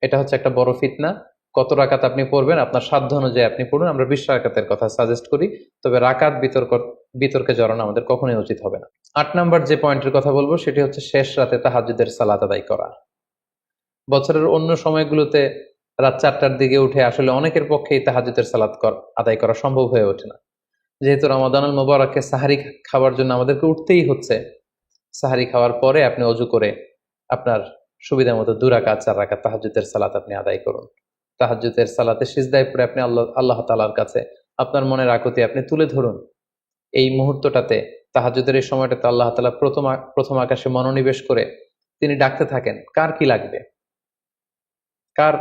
[SPEAKER 1] এটা হচ্ছে একটা বড় ফিতনা। কত রাকাত আপনি পড়বেন আপনার সাধ্য অনুযায়ী আপনি পড়ুন। আমরা 20 রাকাতের কথা সাজেস্ট করি, তবে রাকাত বিতর্কে জড়ানো আমাদের কখনোই উচিত হবে না। 8 নাম্বার যে পয়েন্টের কথা বলবো সেটি হচ্ছে শেষ রাতে তাহাজ্জুদের সালাত আদায় করা। বছরের অন্য সময়গুলোতে রাত 4টার দিকে উঠে আসলে অনেকের পক্ষেই তাহাজ্জুদের সালাত আদায় করা সম্ভব হয়ে ওঠে না। যেহেতু রমাদানুল মুবারকে সাহারি খাওয়ার জন্য আমাদেরকে উঠতেই হচ্ছে, সাহারি খাওয়ার পরে আপনি অজু করে আপনার সুবিধা মতো 2 রাকাত 4 রাকাত তাহাজ্জুদের সালাত আপনি আদায় করুন। তাহাজ্জুদের সালাতে সিজদায় পড়ে আপনি আল্লাহ তাআলার কাছে আপনার মনের আকুতি আপনি তুলে ধরুন। এই মুহূর্তটাতে, তাহাজ্জুদের এই সময়টাতে আল্লাহ তাআলা প্রথম আকাশে মনোনিবেশ করে তিনি ডাকতে থাকেন, কার কি লাগবে, কার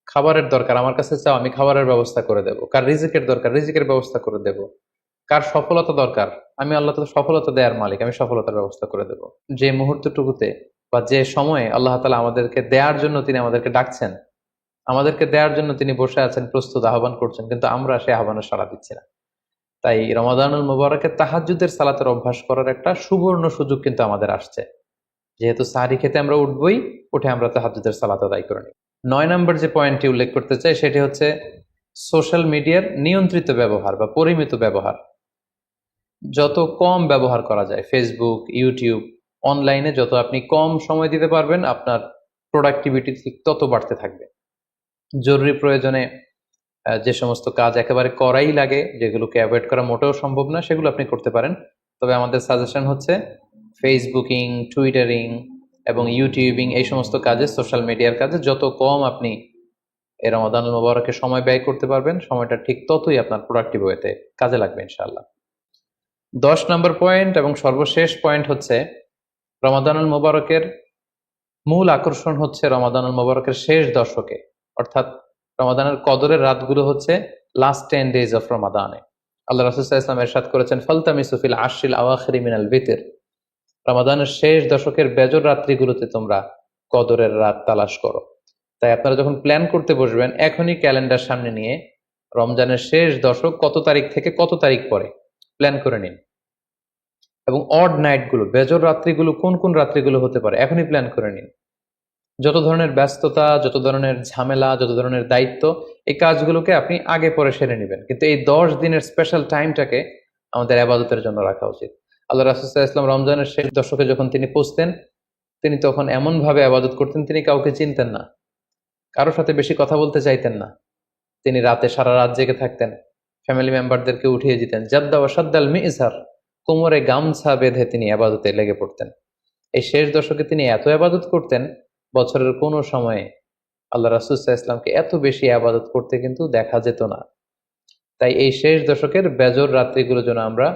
[SPEAKER 1] খাবারের দরকার, আমার কাছে চাও, আমি খাবারের ব্যবস্থা করে দেব। কার রিজিকের দরকার, রিজিকের ব্যবস্থা করে দেব। কার সফলতা দরকার, আমি আল্লাহ তাআলা সফলতা দেওয়ার মালিক, আমি সফলতার ব্যবস্থা করে দেব। যে মুহূর্তটুকুতে বা যে সময়ে আল্লাহ তাআলা আমাদেরকে দেওয়ার জন্য তিনি আমাদেরকে ডাকছেন, আমাদেরকে দেওয়ার জন্য তিনি বসে আছেন, প্রস্তুত, আহ্বান করছেন, কিন্তু আমরা সেই আহ্বানে সাড়া দিচ্ছি না। তাই রমাদানুল মুবারকে তাহাজ্জুদের সালাতের অভ্যাস করার একটা সুবর্ণ সুযোগ কিন্তু আমাদের আসছে। যেহেতু সাহারি খেতে আমরা উঠবই, উঠে আমরা তাহাজ্জুদের সালাত আদায় করে নিই। 9 নম্বর যে পয়েন্টটি উল্লেখ করতে চাই সেটি হচ্ছে সোশ্যাল মিডিয়ার নিয়ন্ত্রিত ব্যবহার বা পরিমিত ব্যবহার। যত কম ব্যবহার করা যায়, ফেসবুক, ইউটিউব, অনলাইনে যত আপনি কম সময় দিতে পারবেন, আপনার প্রোডাক্টিভিটি তত বাড়তে থাকবে। জরুরি প্রয়োজনে যে সমস্ত কাজ একেবারে করাই লাগে, যেগুলোকে অ্যাভয়েড করা মোটেও সম্ভব না, সেগুলো আপনি করতে পারেন। তবে আমাদের সাজেশন হচ্ছে ফেসবুকিং, টুইটারিং এবং ইউটিউবিং, এই সমস্ত কাজে, সোশ্যাল মিডিয়ার কাজে যত কম আপনি এই রমাদানুল মুবারকে সময় ব্যয় করতে পারবেন, সময়টা ঠিক ততই আপনার প্রোডাক্টিভ ওয়েতে কাজে লাগবে ইনশাআল্লাহ। 10 নম্বর পয়েন্ট এবং সর্বশেষ পয়েন্ট হচ্ছে, রমাদানুল মুবারকের মূল আকর্ষণ হচ্ছে রমাদানুল মুবারকের শেষ দশকে, অর্থাৎ রমাদানের কদরের রাতগুলো হচ্ছে লাস্ট 10 days অফ রমাদানে। আল্লাহ রাসূল সাল্লাল্লাহু আলাইহি ওয়াসাল্লাম ইরশাদ করেছেন, ফালতামিসু ফিল আশরিল আওয়াখিরি মিনাল বিতর, রমাদানের শেষ দশকের বেজর রাত্রিগুলোতে তোমরা কদরের রাত তালাশ করো। তাই আপনারা যখন প্ল্যান করতে বসবেন, এখনই ক্যালেন্ডার সামনে নিয়ে রমজানের শেষ দশক কত তারিখ থেকে কত তারিখ পরে প্ল্যান করে নিন, এবং অড নাইটগুলো, বেজর রাত্রিগুলো কোন কোন রাত্রিগুলো হতে পারে এখনই প্ল্যান করে নিন। যত ধরনের ব্যস্ততা, যত ধরনের ঝামেলা, যত ধরনের দায়িত্ব, এই কাজগুলোকে আপনি আগে পরে সেরে নেবেন, কিন্তু এই 10 দিনের স্পেশাল টাইমটাকে আমাদের ইবাদতের জন্য রাখা উচিত। আল্লাহ রাসূল সাল্লাল্লাহু আলাইহি ওয়াসাল্লাম রমজানের শেষ দশকে যখন তিনি পৌঁছতেন, তিনি তখন এমন ভাবে ইবাদত করতেন, তিনি কাউকে চিনতেন না, কারোর সাথে বেশি কথা বলতে চাইতেন না। তিনি রাতে সারা রাত জেগে থাকতেন, ফ্যামিলি মেম্বারদেরকে উঠিয়ে দিতেন, জাদ্দা ওয়া সাদ্দাল মিজহার, কোমরে গামছা বেঁধে তিনি ইবাদতে লেগে পড়তেন। এই শেষ দশকে তিনি এত ইবাদত করতেন, বছরের কোনো সময়ে আল্লাহ রাসূল সাল্লাল্লাহু আলাইহি ওয়াসাল্লামকে এত বেশি ইবাদত করতে কিন্তু দেখা যেত না। তাই এই শেষ দশকের বেজর রাত্রিগুলো যেন আমরা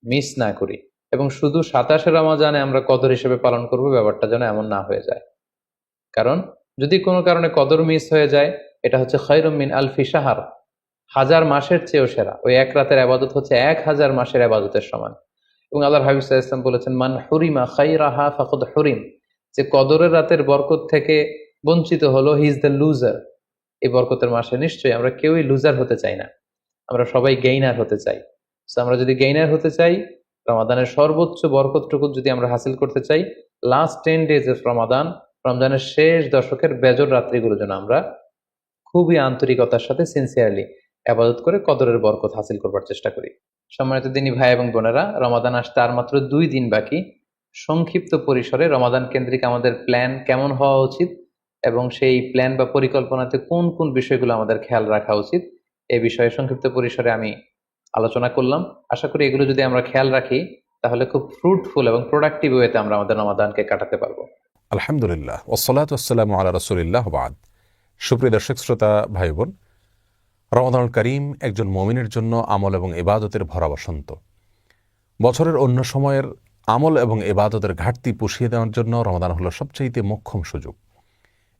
[SPEAKER 1] মিস না করি, এবং শুধু 27 রমজানে আমরা কদর হিসেবে পালন করব, ব্যাপারটা যেন এমন না হয়ে যায়। কারণ যদি কোনো কারণে কদর মিস হয়ে যায়, এটা হচ্ছে খায়রুম মিন আলফি শাহর, 1000 মাসের চেয়েও সেরা। ওই এক রাতের ইবাদত হচ্ছে 1000 মাসের ইবাদতের সমান। এবং আল্লাহর হাবিব সাল্লাল্লাহু আলাইহি ওয়াসাল্লাম বলেছেন, মান হুরিমা খায়রাহা ফাকাদ হুরিম, যে কদরের রাতের বরকত থেকে বঞ্চিত হলো, হি ইজ দ্য লুজার। এই বরকতের মাসে নিশ্চয়ই আমরা কেউই লুজার হতে চাই না, আমরা সবাই গেইনার হতে চাই। সো আমরা যদি গেইনার হতে চাই, রমাদানের সর্বোচ্চ বরকতটুকু যদি আমরা হাসিল করতে চাই, লাস্ট 10 days অফ রমাদান, রমজানের শেষ দশকের বেজর রাত্রিগুলো যেন আমরা খুবই আন্তরিকতার সাথে সিনসিয়ারলি ইবাদত করে কদরের বরকত হাসিল করবার চেষ্টা করি। সম্মানিত দিনী ভাই এবং বোনেরা, রমাদান আসতে আর মাত্র 2 দিন বাকি। সংক্ষিপ্ত পরিসরে রমাদান কেন্দ্রিক আমাদের প্ল্যান কেমন হওয়া উচিত এবং সেই প্ল্যান বা পরিকল্পনাতে কোন কোন বিষয়গুলো আমাদের খেয়াল রাখা উচিত, এই বিষয়ে সংক্ষিপ্ত পরিসরে আমি আলোচনা করলাম। আশা করি এগুলো যদি আমরা খেয়াল রাখি, তাহলে খুব ফ্রুটফুল এবং প্রোডাক্টিভ ওয়েতে আমরা আমাদের রমাদানকে কাটাতে পারবো।
[SPEAKER 2] আলহামদুলিল্লাহ, ওয়াসসালাতু ওয়াসসালামু আলা রাসূলিল্লাহ, বাদ। সুপ্রিয় দর্শক শ্রোতা ভাই বোন, রমাদানুল কারীম একজন মুমিনের জন্য আমল এবং ইবাদতের ভরা বসন্ত। বছরের অন্য সময়ের আমল এবং ইবাদতের ঘাটতি পুষিয়ে দেওয়ার জন্য রমাদান হলো সবচাইতে মোক্ষম সুযোগ।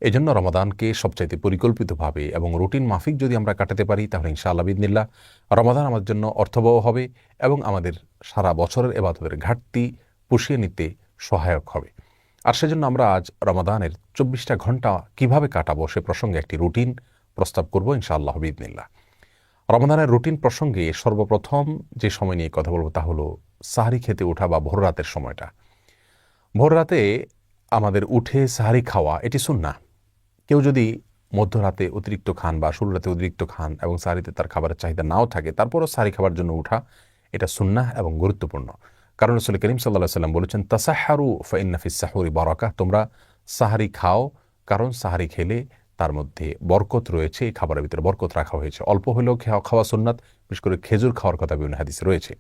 [SPEAKER 2] এই জন্য রমাদানকে সবচাইতে পরিকল্পিতভাবে এবং রুটিন মাফিক যদি আমরা কাটাতে পারি, তাহলে ইনশাআল্লাহ বিইذনিল্লাহ রমাদান আমাদের জন্য অর্থবহ হবে এবং আমাদের সারা বছরের ইবাদতের ঘাটতি পুষিয়ে নিতে সহায়ক হবে। আর সেজন্য আমরা আজ রমাদানের 24টা ঘন্টা কিভাবে কাটাবো সে প্রসঙ্গে একটি রুটিন প্রস্তাব করব ইনশাআল্লাহ বিইذনিল্লাহ। রমাদানের রুটিন প্রসঙ্গে সর্বপ্রথম যে সময় নিয়ে কথা বলবো তা হলো সাহরি খেতে ওঠা বা ভোর রাতের সময়টা। ভোর রাতে আমাদের উঠে সাহরি খাওয়া এটি সুন্নাহ। কেউ যদি মধ্যরাতে অতিরিক্ত খান বা শুরু রাতে অতিরিক্ত খান এবং সাহরিতে তার খাবারের চাহিদা নাও থাকে, তারপরও সাহরি খাবার জন্য উঠা এটা সুন্নাহ এবং গুরুত্বপূর্ণ। কারণ রাসূল করিম সাল্লাল্লাহু আলাইহি ওয়াসাল্লাম বলেছেন, তাসাহহারু ফাইন্না ফিস সাহুরি বারাকাহ, তোমরা সাহরি খাও কারণ সাহরি খেলে তার মধ্যে বরকত রয়েছে, এই খাবারের ভিতরে বরকত রাখা হয়েছে। অল্প হলেও খাওয়া সুন্নাত, বিশেষ করে খেজুর খাওয়ার কথা বিভিন্ন হাদিসে রয়েছে।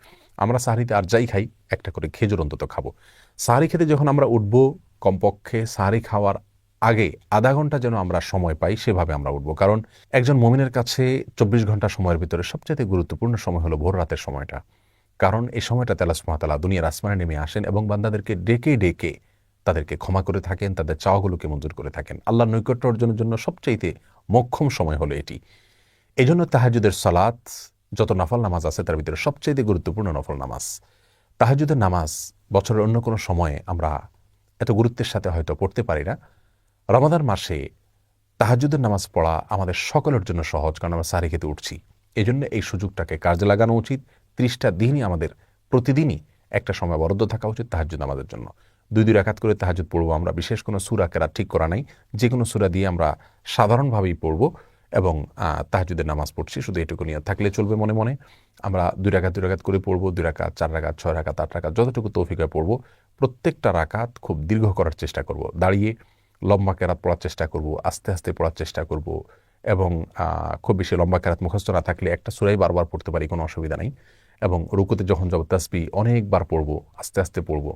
[SPEAKER 2] আমরা সাহরিতে আর যাই খাই, একটা করে খেজুর অন্তত খাবো। সাহরি খেতে যখন আমরা উঠবো, কমপক্ষে সাহরি খাওয়ার আগে আধা ঘন্টা যেন আমরা সময় পাই, সেভাবে আমরা উঠব। কারণ একজন মুমিনের কাছে 24 ঘন্টা সময়ের ভিতরে সবচেয়ে গুরুত্বপূর্ণ সময় হলো ভোর রাতের সময়টা। কারণ এই সময়টাতে আল্লাহ সুবহানাহু ওয়া তাআলা দুনিয়ার আসমানে নেমে আসেন এবং বান্দাদেরকে ডেকে ডেকে তাদেরকে ক্ষমা করে থাকেন, তাদের চাওয়াগুলোকে মঞ্জুর করে থাকেন। আল্লাহর নৈকট্য অর্জনের জন্য সবচাইতে মোক্ষম সময় হলো এটি। এই জন্য তাহাজ্জুদের সালাত, যত নফল নামাজ আছে তার ভিতরে সবচাইতে গুরুত্বপূর্ণ নফল নামাজ। তাহাজ্জুদের নামাজ বছরের অন্য কোনো সময়ে আমরা এত গুরুত্বের সাথে হয়তো পড়তে পারি না। রমাদান মাসে তাহাজ্জুদের নামাজ পড়া আমাদের সকলের জন্য সহজ, কারণ আমরা সাহরি খেতে উঠছি। এই জন্য এই সুযোগটাকে কাজে লাগানো উচিত। 30টা দিনই আমাদের প্রতিদিনই একটা সময় বরাদ্দ থাকা উচিত তাহাজ্জুদ নামাজের জন্য। 2 রাকাত করে তাহাজ্জুদ পড়বো আমরা। বিশেষ কোনো সূরা কেরাত ঠিক করা নাই, যে কোনো সূরা দিয়ে আমরা সাধারণভাবেই পড়বো এবং তাহাজ্জুদের নামাজ পড়ছি, শুধু এটুকু নিয়ে থাকলে চলবে। মনে মনে আমরা 2 রাকাত করে পড়বো, 2 রাকাত, 4 রাকাত, 6 রাকাত, 8 রাকাত, যতটুকু তৌফিক হয় পড়বো। প্রত্যেকটা রাকাত খুব দীর্ঘ করার চেষ্টা করব, দাঁড়িয়ে লম্বা কেরাত পড়ার চেষ্টা করব, আস্তে আস্তে পড়ার চেষ্টা করব এবং খুব বেশি লম্বা কেরাত মুখস্থ না থাকলে একটা সূরাই বারবার পড়তে পারি, কোনো অসুবিধা নেই। এবং রুকুতে যখন যাব তাসবিহ অনেকবার পড়ব, আস্তে আস্তে পড়ব।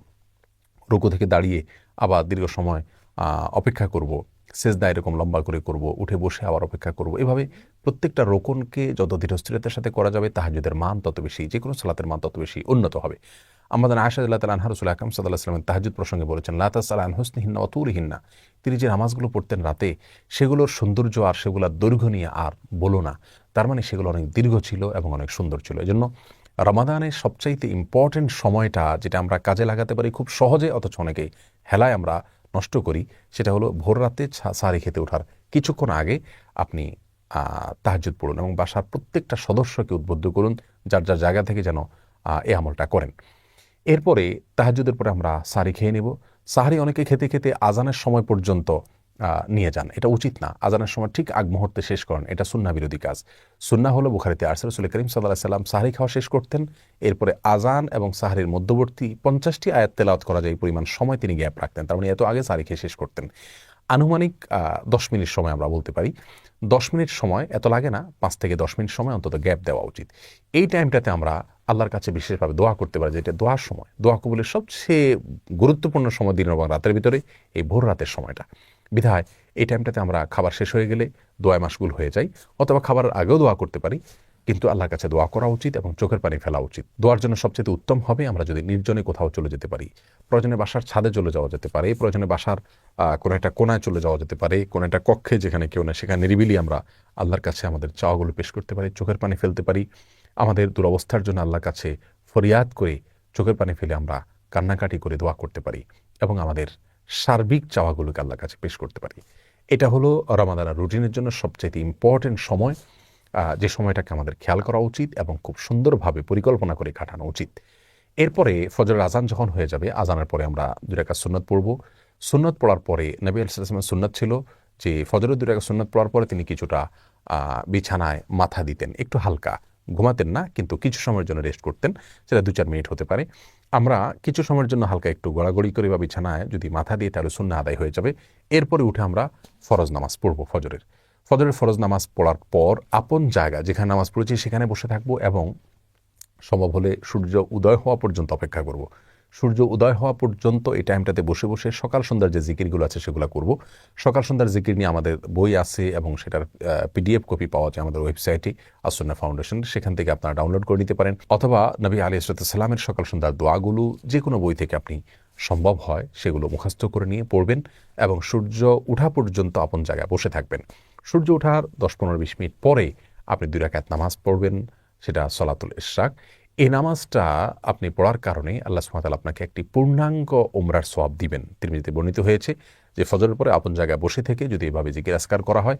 [SPEAKER 2] রুকু থেকে দাঁড়িয়ে আবার দীর্ঘ সময় অপেক্ষা করব, সেজদা এরকম লম্বা করে করব, উঠে বসে আবার অপেক্ষা করব। এভাবে প্রত্যেকটা রোকনকে যত ধীরস্থিরতার সাথে করা যাবে তাহাজ্জুদের মান তত বেশি, যে কোনো সালাতের মান তত বেশি উন্নত হবে। আমাদের আয়েশা রাদিয়াল্লাহু তাআলা আনহা রাসূল আকরাম সাল্লাল্লাহু আলাইহি ওয়াসাল্লাম তাহাজ্জুদ প্রসঙ্গে বলেছেন, লা তাসআল আন হুসনিহিন্না ওয়া তুলিহিন্না। তিনি যে নামাজগুলো পড়তেন রাতে, সেগুলোর সৌন্দর্য আর সেগুলোর দৈর্ঘ্য নিয়ে আর বলো না। তার মানে সেগুলো অনেক দীর্ঘ ছিল এবং অনেক সুন্দর ছিল। এজন্য রমাদানের সবচাইতে ইম্পর্টেন্ট সময়টা যেটা আমরা কাজে লাগাতে পারি খুব সহজে, অথচ অনেকেই হেলায় আমরা নষ্ট করি, সেটা হলো ভোর রাতে সাহরি খেতে ওঠার কিছুক্ষণ আগে আপনি তাহাজ্জুদ পড়ুন এবং বাসার প্রত্যেকটা সদস্যকে উদ্বুদ্ধ করুন যার যার জায়গা থেকে যেন এই আমলটা করেন। এরপরে তাহাজ্জুদের পরে আমরা সাহরি খেয়ে নেব। সাহরি অনেকে খেতে খেতে আজানের সময় পর্যন্ত নিয়ে যান, এটা উচিত না। আজানের সময় ঠিক আগ মুহূর্তে শেষ করেন, এটা সুন্নাহ বিরোধী কাজ। সুন্নাহ হলো বুখারীতে আসছে রাসূল করিম সাল্লাল্লাহু আলাইহি ওয়াসাল্লাম সাহরি খাওয়া শেষ করতেন, এরপরে আজান এবং সাহরির মধ্যবর্তী 50টি আয়াত তেলাওয়াত করা যায় এই পরিমাণ সময় তিনি গ্যাপ রাখতেন। তার মানে এত আগে সাহরি খেয়ে শেষ করতেন। আনুমানিক 10 মিনিট সময় আমরা বলতে পারি। 10 মিনিট সময় এত লাগে না, 5 থেকে 10 মিনিট সময় অন্তত গ্যাপ দেওয়া উচিত। এই টাইমটাতে আমরা আল্লাহর কাছে বিশেষভাবে দোয়া করতে পারি, যেটা দোয়ার সময়, দোয়া কবুলের সবচেয়ে গুরুত্বপূর্ণ সময় দিনের এবং রাতের ভিতরে এই ভোর রাতের সময়টা। বিধায় এই টাইমটাতে আমরা খাবার শেষ হয়ে গেলে দোয়ায় মাশগুল হয়ে যাই, অথবা খাবারের আগেও দোয়া করতে পারি, কিন্তু আল্লাহর কাছে দোয়া করা উচিত এবং চোখের পানি ফেলা উচিত। দোয়ার জন্য সবচেয়ে উত্তম হবে আমরা যদি নির্জনে কোথাও চলে যেতে পারি। প্রয়োজনে বাসার ছাদে চলে যাওয়া যেতে পারে, প্রয়োজনে বাসার কোনো একটা কোনায় চলে যাওয়া যেতে পারে, কোনো একটা কক্ষে যেখানে কেউ না, সেখানে নিরিবিলি আমরা আল্লাহর কাছে আমাদের চাওয়াগুলো পেশ করতে পারি, চোখের পানি ফেলতে পারি। আমাদের দুরবস্থার জন্য আল্লাহর কাছে ফরিয়াদ করে চোখের পানি ফেলে আমরা কান্নাকাটি করে দোয়া করতে পারি এবং আমাদের সার্বিক চাওয়াগুলোকে আল্লাহর কাছে পেশ করতে পারি। এটা হলো রমাদানের রুটিনের জন্য সবচেয়ে ইম্পর্টেন্ট সময়, যে সময়টাকে আমাদের খেয়াল করা উচিত এবং খুব সুন্দরভাবে পরিকল্পনা করে কাটানো উচিত। এরপরে ফজরের আজান যখন হয়ে যাবে, আজানের পরে আমরা 2 রাকাত সুন্নাত পড়ব। সুন্নাত পড়ার পরে নবী আলাইহিস সালামের সুন্নাত ছিল যে ফজরের 2 রাকাত সুন্নাত পড়ার পরে তিনি কিছুটা বিছানায় মাথা দিতেন, একটু হালকা, ঘুমাতেন না, কিন্তু কিছু সময়ের জন্য রেস্ট করতেন, সেটা 2-4 মিনিট হতে পারে। আমরা কিছু সময়ের জন্য হালকা একটু গড়াগড়ি করে বা বিছানায় যদি মাথা দিই তাহলে সুন্নাহ আদায় হয়ে যাবে। এরপরে উঠে আমরা ফরজ নামাজ পড়ব। ফজরের ফরজ নামাজ পড়ার পর আপন জায়গা যেখানে নামাজ পড়েছি সেখানে বসে থাকবো এবং সম্ভব হলে সূর্য উদয় হওয়া পর্যন্ত অপেক্ষা করব। সূর্য উদয় হওয়া পর্যন্ত এই টাইমটাতে বসে বসে সকাল সন্ধ্যার যে জিকিরগুলো আছে সেগুলো করব। সকাল সন্ধ্যার জিকির নিয়ে আমাদের বই আছে এবং সেটার PDF কপি পাওয়া যায় আমাদের ওয়েবসাইটে আসুন্নাহ ফাউন্ডেশন, সেখান থেকে আপনারা ডাউনলোড করে নিতে পারেন। অথবা নবী আলাইহিস সালামের সকাল সন্ধ্যার দোয়াগুলো যে কোনো বই থেকে আপনি সম্ভব হয় সেগুলো মুখস্থ করে নিয়ে পড়বেন এবং সূর্য উঠা পর্যন্ত আপন জায়গায় বসে থাকবেন। সূর্য ওঠার 10-15-20 মিনিট পরে আপনি 2 রাকাত নামাজ পড়বেন, সেটা সলাতুল ইশরাক। এই নামাজটা আপনি পড়ার কারণে আল্লাহ সুবহানাহু ওয়া তাআলা আপনাকে একটি পূর্ণাঙ্গ উমরার সওয়াব দিবেন। তিরমিজিতে বর্ণিত হয়েছে যে ফজরের পরে আপন জায়গায় বসে থেকে যদি এভাবে জিকির আজকার করা হয়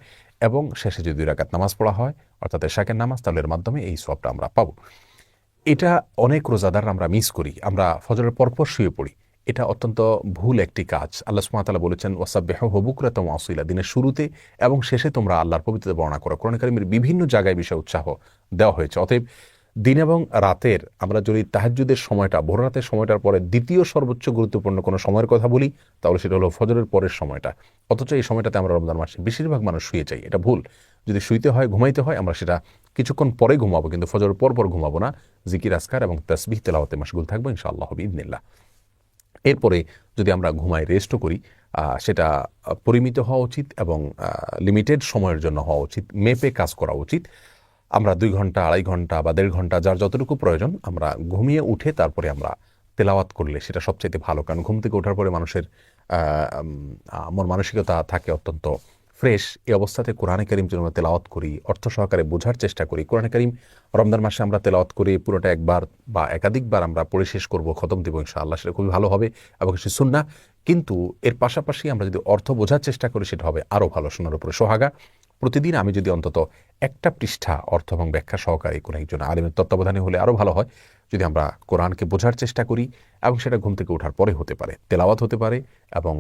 [SPEAKER 2] এবং শেষে যদি 2 রাকাত নামাজ পড়া হয় অর্থাৎ ইশরাকের নামাজ, তাহলে এর মাধ্যমে এই সওয়াবটা আমরা পাবো। এটা অনেক রোজাদার আমরা মিস করি, আমরা ফজরের পরপর শুয়ে পড়ি। এটা অত্যন্ত ভুল একটি কাজ। আল্লাহ সুবহানাহু ওয়া তাআলা বলেছেন ওয়াসাব্বিহুহু বুকরাতাও ওয়া আসীলা, দিনের শুরুতে এবং শেষে তোমরা আল্লাহর পবিত্রতা বর্ণনা করো। কোরআন কারীমের বিভিন্ন জায়গায় বিষয়ে উৎসাহ দেওয়া হয়েছে। অতএব দিন এবং রাতের আমরা যদি তাহাজ্জুদের সময়টা, ভোর রাতের সময়টার পরে দ্বিতীয় সর্বোচ্চ গুরুত্বপূর্ণ কোনো সময়ের কথা বলি তাহলে সেটা হলো ফজরের পরের সময়টা। অথচ এই সময়টাতে আমরা রমজান মাসে বেশিরভাগ মানুষ শুয়ে যাই, এটা ভুল। যদি শুইতে হয়, ঘুমাইতে হয়, আমরা সেটা কিছুক্ষণ পরে ঘুমাবো, কিন্তু ফজরের পর ঘুমাবো না। জিকির আজকার এবং তাসবিহ তেলাওয়াতে মাশগুল থাকবো ইনশাআল্লাহ বিইذনিল্লাহ। এরপরে যদি আমরা ঘুমাই, রেস্টও করি, সেটা পরিমিত হওয়া উচিত এবং লিমিটেড সময়ের জন্য হওয়া উচিত, মেপে কাজ করা উচিত। আমরা 2 ঘন্টা, 2.5 ঘন্টা বা 1.5 ঘন্টা যার যতটুকু প্রয়োজন আমরা ঘুমিয়ে উঠে তারপরে আমরা তেলাওয়াত করলে সেটা সবচাইতে ভালো। কারণ ঘুম থেকে ওঠার পরে মানুষের মন মানসিকতা থাকে অত্যন্ত ফ্রেশ। এই অবস্থাতে কোরআনে কারীম যদি আমরা তেলাওয়াত করি, অর্থ সহকারে বোঝার চেষ্টা করি, কোরআনে কারীম রমজান মাসে আমরা তেলাওয়াত করে পুরোটা একবার বা একাধিকবার আমরা পড়ে শেষ করব, খতম দিব ইনশাআল্লাহ, সেটা খুবই ভালো হবে এবং সে সুন্নাহ। কিন্তু এর পাশাপাশি আমরা যদি অর্থ বোঝার চেষ্টা করি সেটা হবে আরও ভালো, শোনার উপরে সোহাগা। প্রতিদিন আমি যদি অন্তত একটা পৃষ্ঠা অর্থ এবং ব্যাখ্যা সহকারে কোনো একজন আলিমের তত্ত্বাবধানে হলে আরও ভালো হয়। যদি আমরা কোরআনকে বোঝার চেষ্টা করি এবং সেটা ঘুম থেকে ওঠার পরে হতে পারে, তেলাওয়াত হতে পারে এবং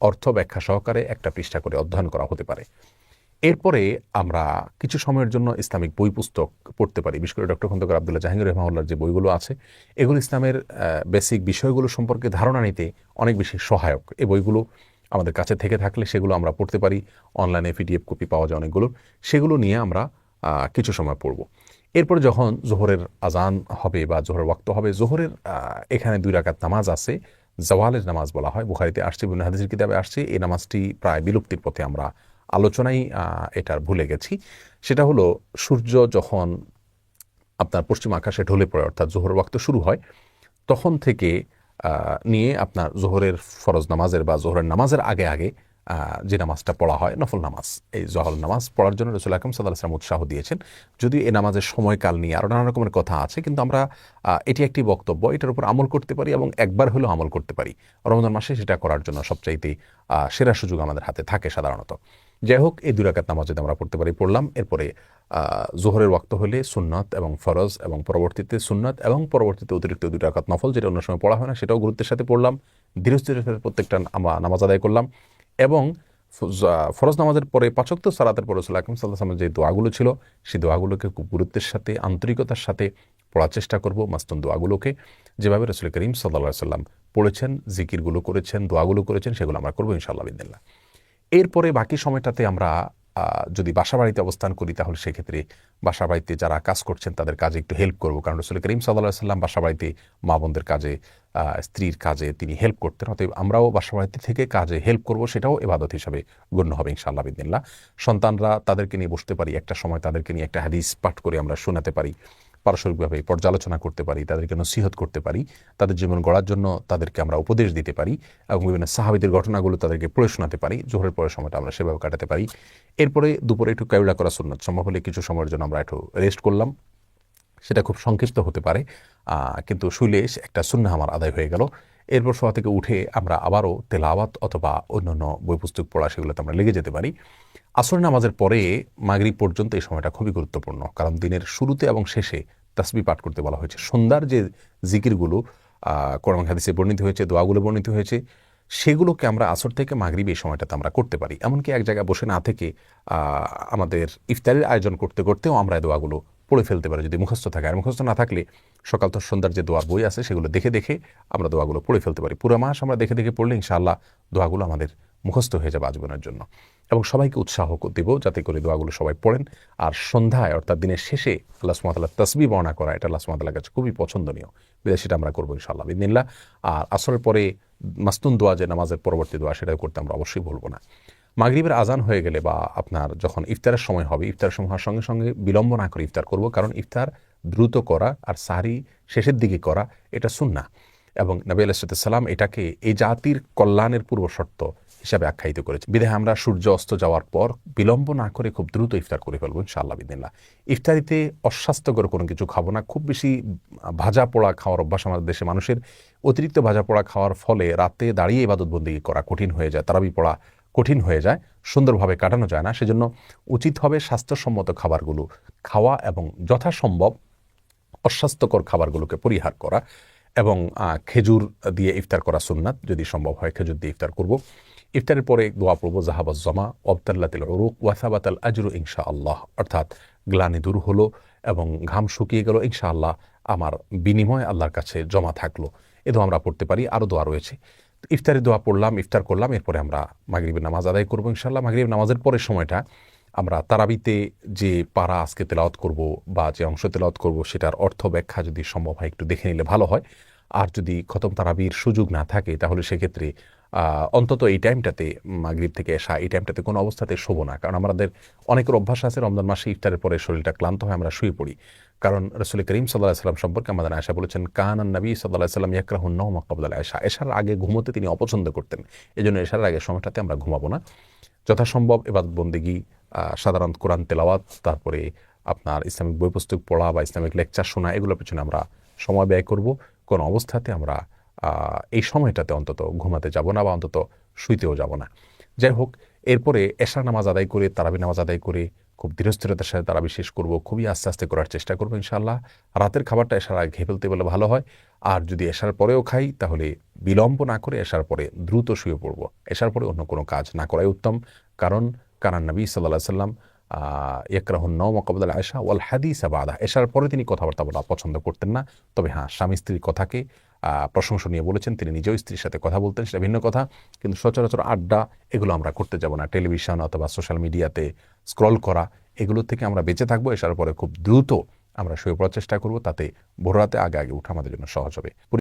[SPEAKER 2] অর্থ ব্যাখ্যা সহকারে একটা পৃষ্ঠা করে অধ্যয়ন করা হতে পারে। এরপরে আমরা কিছু সময়ের জন্য ইসলামিক বই পুস্তক পড়তে পারি। বিশেষ করে ডক্টর খন্দকার আব্দুল্লাহ জাহাঙ্গীর রহমাহুল্লাহর যে বইগুলো আছে এগুলো ইসলামের বেসিক বিষয়গুলো সম্পর্কে ধারণা নিতে অনেক বেশি সহায়ক। এই বইগুলো আমাদের কাছে থেকে থাকলে সেগুলো আমরা পড়তে পারি। অনলাইনে PDF কপি পাওয়া যায় অনেকগুলো, সেগুলো নিয়ে আমরা কিছু সময় পড়ব। এরপরে যখন জোহরের আজান হবে বা জোহরের ওয়াক্ত হবে, জোহরের এখানে 2 রাকাত নামাজ আছে, জাওয়ালের নামাজ বলা হয়, বুখারীতে আসছে, ইবনে হাদিসের কিতাবে আসছে। এই নামাজটি প্রায় বিলুপ্তির পথে, আমরা আলোচনায় এটার ভুলে গেছি। সেটা হলো সূর্য যখন আপনার পশ্চিম আকাশে ঢলে পড়ে, অর্থাৎ জোহরের ওয়াক্ত শুরু হয়, তখন থেকে নিয়ে আপনার জোহরের ফরজ নামাজের বা জোহরের নামাজের আগে আগে যে নামাজটা পড়া হয় নফল নামাজ, এই জহর নামাজ পড়ার জন্য রাসূল আকরাম সাল্লাল্লাহু আলাইহি ওয়াসাল্লাম উৎসাহ দিয়েছেন। যদিও এই নামাজের সময়কাল নিয়ে আরও নানা রকমের কথা আছে, কিন্তু আমরা এটি একটি বক্তব্য, এটার উপর আমল করতে পারি এবং একবার হলেও আমল করতে পারি। রমজান মাসে সেটা করার জন্য সবচাইতে সেরা সুযোগ আমাদের হাতে থাকে সাধারণত। যাই হোক, এই 2 রাকাত নামাজ যদি আমরা পড়তে পারি পড়লাম। এরপরে জোহরের ওয়াক্ত হলে সুন্নত এবং ফরজ এবং পরবর্তীতে সুন্নত এবং পরবর্তীতে অতিরিক্ত 2 রাকাত নফল, যেটা অন্য সময় পড়া হয় না, সেটাও গুরুত্বের সাথে পড়লাম। ধীরে ধীরে প্রত্যেকটা নামাজ আদায় করলাম এবং ফরজ নামাজের পরে 5 ওয়াক্ত সালাতের পরে রাসূল আকরাম সাল্লাল্লাহু আলাইহি ওয়াসাল্লামের যে দোয়াগুলো ছিল সেই দোয়াগুলোকে খুব গুরুত্বের সাথে, আন্তরিকতার সাথে পড়ার চেষ্টা করব। মাসনুন দোয়াগুলোকে যেভাবে রাসূল করিম সাল্লাল্লাহু আলাইহি ওয়াসাল্লাম পড়েছেন, জিকিরগুলো করেছেন, দোয়াগুলো করেছেন, সেগুলো আমরা করবো ইনশাআল্লাহ বিইذনিল্লাহ। এরপরে বাকি সময়টাতে আমরা যদি বাসাবাড়িতে অবস্থান করি তাহলে সেক্ষেত্রে বাসাবাড়িতে যারা কাজ করছেন তাদের কাজে একটু হেল্প করব। কারণ রাসূল করিম সাল্লাল্লাহু আলাইহি ওয়াসাল্লাম বাসাবাড়িতে মা বোনদের কাজে, স্ত্রীর কাজে তিনি হেল্প করতেন। অতএব আমরাও বাসাবাড়িতে থেকে কাজে হেল্প করব, সেটাও ইবাদত হিসাবে গণ্য হবে ইনশাআল্লাহ বিইذনিল্লাহ। সন্তানরা, তাদেরকে নিয়ে বসতে পারি, একটা সময় তাদেরকে নিয়ে একটা হাদিস পাঠ করে আমরা শোনাতে পারি, পারস্পরিকভাবে পর্যালোচনা করতে পারি, তাদেরকে নসিহত করতে পারি, তাদের জীবন গড়ার জন্য তাদেরকে আমরা উপদেশ দিতে পারি এবং বিভিন্ন সাহাবীদের ঘটনাগুলো তাদেরকে পড়ে শোনাতে পারি। জোহরের পরের সময়টা আমরা সেভাবে কাটাতে পারি। এরপরে দুপুরে একটু কাইলুলা করা সুন্নাত, সম্ভব হলে কিছু সময়ের জন্য আমরা একটু রেস্ট করলাম। সেটা খুব সংক্ষিপ্ত হতে পারে, কিন্তু শুইলে একটা সুন্নাহ আমার আদায় হয়ে গেল। এরপর শোয়া থেকে উঠে আমরা আবারও তেলাওয়াত অথবা অন্যান্য বই পুস্তক পড়া, সেগুলোতে আমরা লেগে যেতে পারি। আসর নামাজের পরে মাগরিব পর্যন্ত এই সময়টা খুবই গুরুত্বপূর্ণ, কারণ দিনের শুরুতে এবং শেষে তাসবিহ পাঠ করতে বলা হয়েছে। সন্ধ্যার যে জিকিরগুলো কোরআন হাদিসে বর্ণিত হয়েছে, দোয়াগুলো বর্ণিত হয়েছে, সেগুলোকে আমরা আসর থেকে মাগরিব এই সময়টাতে আমরা করতে পারি। এমনকি এক জায়গায় বসে না থেকে আমাদের ইফতারের আয়োজন করতে করতেও আমরা এই দোয়াগুলো পড়ে ফেলতে পারি যদি মুখস্থ থাকে। আর মুখস্থ না থাকলে সকাল তো সন্ধ্যার যে দোয়ার বই আছে সেগুলো দেখে দেখে আমরা দোয়াগুলো পড়ে ফেলতে পারি। পুরো মাস আমরা দেখে দেখে পড়লে ইনশাআল্লাহ দোয়াগুলো আমাদের মুখস্থ হয়ে যাবে আজীবনের জন্য। এবং সবাইকে উৎসাহ দেব যাতে করে দোয়াগুলো সবাই পড়েন। আর সন্ধ্যায় অর্থাৎ দিনের শেষে আল্লাহ সুবহানাহু ওয়া তাআলার তাসবিহ বর্ণনা করা, এটা আল্লাহ সুবহানাহু ওয়া তাআলার কাছে খুবই পছন্দনীয়, বিধায় সেটা আমরা করবো ইনশাআল্লাহ বিইذনিল্লাহ। আর আসরের পরে মাসনুন দোয়া, যে নামাজের পরবর্তী দোয়া, সেটাও করতে আমরা অবশ্যই ভুলব না। মাগরিবের আজান হয়ে গেলে বা আপনার যখন ইফতারের সময় হবে, ইফতারের সময় হওয়ার সঙ্গে সঙ্গে বিলম্ব না করে ইফতার করব, কারণ ইফতার দ্রুত করা আর সাহরি শেষের দিকে করা এটা সুন্নাহ এবং নবী আলাইহিস সালাম এটাকে এই জাতির কল্যাণের পূর্ব শর্ত হিসাবে আখ্যায়িত করেছে। বিধায় আমরা সূর্য অস্ত যাওয়ার পর বিলম্ব না করে খুব দ্রুত ইফতার করে ফেলবো ইনশাআল্লাহ বিইذনিল্লাহ। ইফতারিতে অস্বাস্থ্যকর কোনো কিছু খাবো না। খুব বেশি ভাজা পোড়া খাওয়ার অভ্যাস আমাদের দেশে মানুষের। অতিরিক্ত ভাজা পোড়া খাওয়ার ফলে রাতে দাঁড়িয়ে ইবাদত বন্দেগী করা কঠিন হয়ে যায়, তারাবি পড়া কঠিন হয়ে যায়, সুন্দরভাবে কাটানো যায় না। সেজন্য উচিত হবে স্বাস্থ্যসম্মত খাবারগুলো খাওয়া এবং যথাসম্ভব অস্বাস্থ্যকর খাবারগুলোকে পরিহার করা এবং খেজুর দিয়ে ইফতার করা সুন্নাত, যদি সম্ভব হয় খেজুর দিয়ে ইফতার করব। ইফতারের পরে দোয়া পড়ব, জাহাবাজ জমা ওয়াবতাল্লাতিল উরুক ওয়াসাবাতাল আজরু ইনশাআল্লাহ, অর্থাৎ গ্লানি দূর হলো এবং ঘাম শুকিয়ে গেল, ইনশাআল্লাহ আমার বিনিময় আল্লাহর কাছে জমা থাকলো। এ দোয়া আমরা পড়তে পারি। আরও দোয়া রয়েছে। ইফতারের দোয়া পড়লাম, ইফতার করলাম, এরপরে আমরা মাগরিবের নামাজ আদায় করবো ইনশাআল্লাহ। মাগরিবের নামাজের পরের সময়টা আমরা তারাবিতে যে পারা আজকে তেলাওয়াত করব বা যে অংশ তেলাওয়াত করব সেটার অর্থ ব্যাখ্যা যদি সম্ভব হয় একটু দেখে নিলে ভালো হয়। আর যদি খতম তারাবির সুযোগ না থাকে তাহলে সেক্ষেত্রে অন্তত এই টাইমটাতে মাগরিব থেকে এশা এই টাইমটাতে কোনো অবস্থাতে শোবো না। কারণ আমাদের অনেকের অভ্যাস আছে রমজান মাসে ইফতারের পরে শরীরটা ক্লান্ত হয়, আমরা শুয়ে পড়ি। কারণ রাসূল করিম সাল্লাল্লাহু আলাইহি ওয়াসাল্লাম সম্পর্কে আমাদের আয়েশা বলেছেন, কানান নবী সাল্লাল্লাহু আলাইহি ওয়াসাল্লাম ইয়াকরাহুন নাওমা ক্বাবলা আল-ইশা, এশার আগে ঘুমোতে তিনি অপছন্দ করতেন। এজন্য এশার আগে সময়টাতে আমরা ঘুমাবো না। যথাসম্ভব ইবাদত বন্দেগী, সাধারণত কোরআন তেলাওয়াত, তারপরে আপনার ইসলামিক বই পুস্তক পড়া বা ইসলামিক লেকচার শোনা, এগুলোর পেছনে আমরা সময় ব্যয় করব। কোনো অবস্থাতে আমরা এই সময়টাতে অন্তত ঘুমাতে যাব না বা অন্তত শুইতেও যাব না। যাই হোক, এরপরে এশার নামাজ আদায় করে, তারাবি নামাজ আদায় করে খুব ধীরস্থিরতার সাথে তারাবি শেষ করব, খুবই আস্তে আস্তে করার চেষ্টা করবো ইনশাআল্লাহ। রাতের খাবারটা এশার আগে খেয়ে ফেলতে বলে ভালো হয়। আর যদি এশার পরেও খাই তাহলে বিলম্ব না করে এশার পরে দ্রুত শুয়ে পড়ব। এশার পরে অন্য কোনো কাজ না করাই উত্তম। কারণ কানান নবী সাল্লাল্লাহু আলাইহি ওয়াসাল্লাম ইয়াকরাহুন নাওমা ক্বাবলা আল-ইশা ওয়াল হাদিসা বা'দা, এশার পরে তিনি কথাবার্তা বলা পছন্দ করতেন না। তবে হ্যাঁ, স্বামী স্ত্রীর কথাকে প্রশংসনীয় বলেছেন, তিনি নিজেও স্ত্রীর সাথে কথা বলতেন, সেটা ভিন্ন কথা। কিন্তু সচরাচর আড্ডা এগুলো আমরা করতে যাব না। টেলিভিশন অথবা সোশ্যাল মিডিয়াতে স্ক্রল করা, এগুলো থেকে আমরা বেঁচে থাকবো। এশার পরে খুব দ্রুত আমরা শুয়ে পড়ার চেষ্টা করব, তাতে ভোর রাতে আগে আগে উঠা আমাদের জন্য সহজ হবে।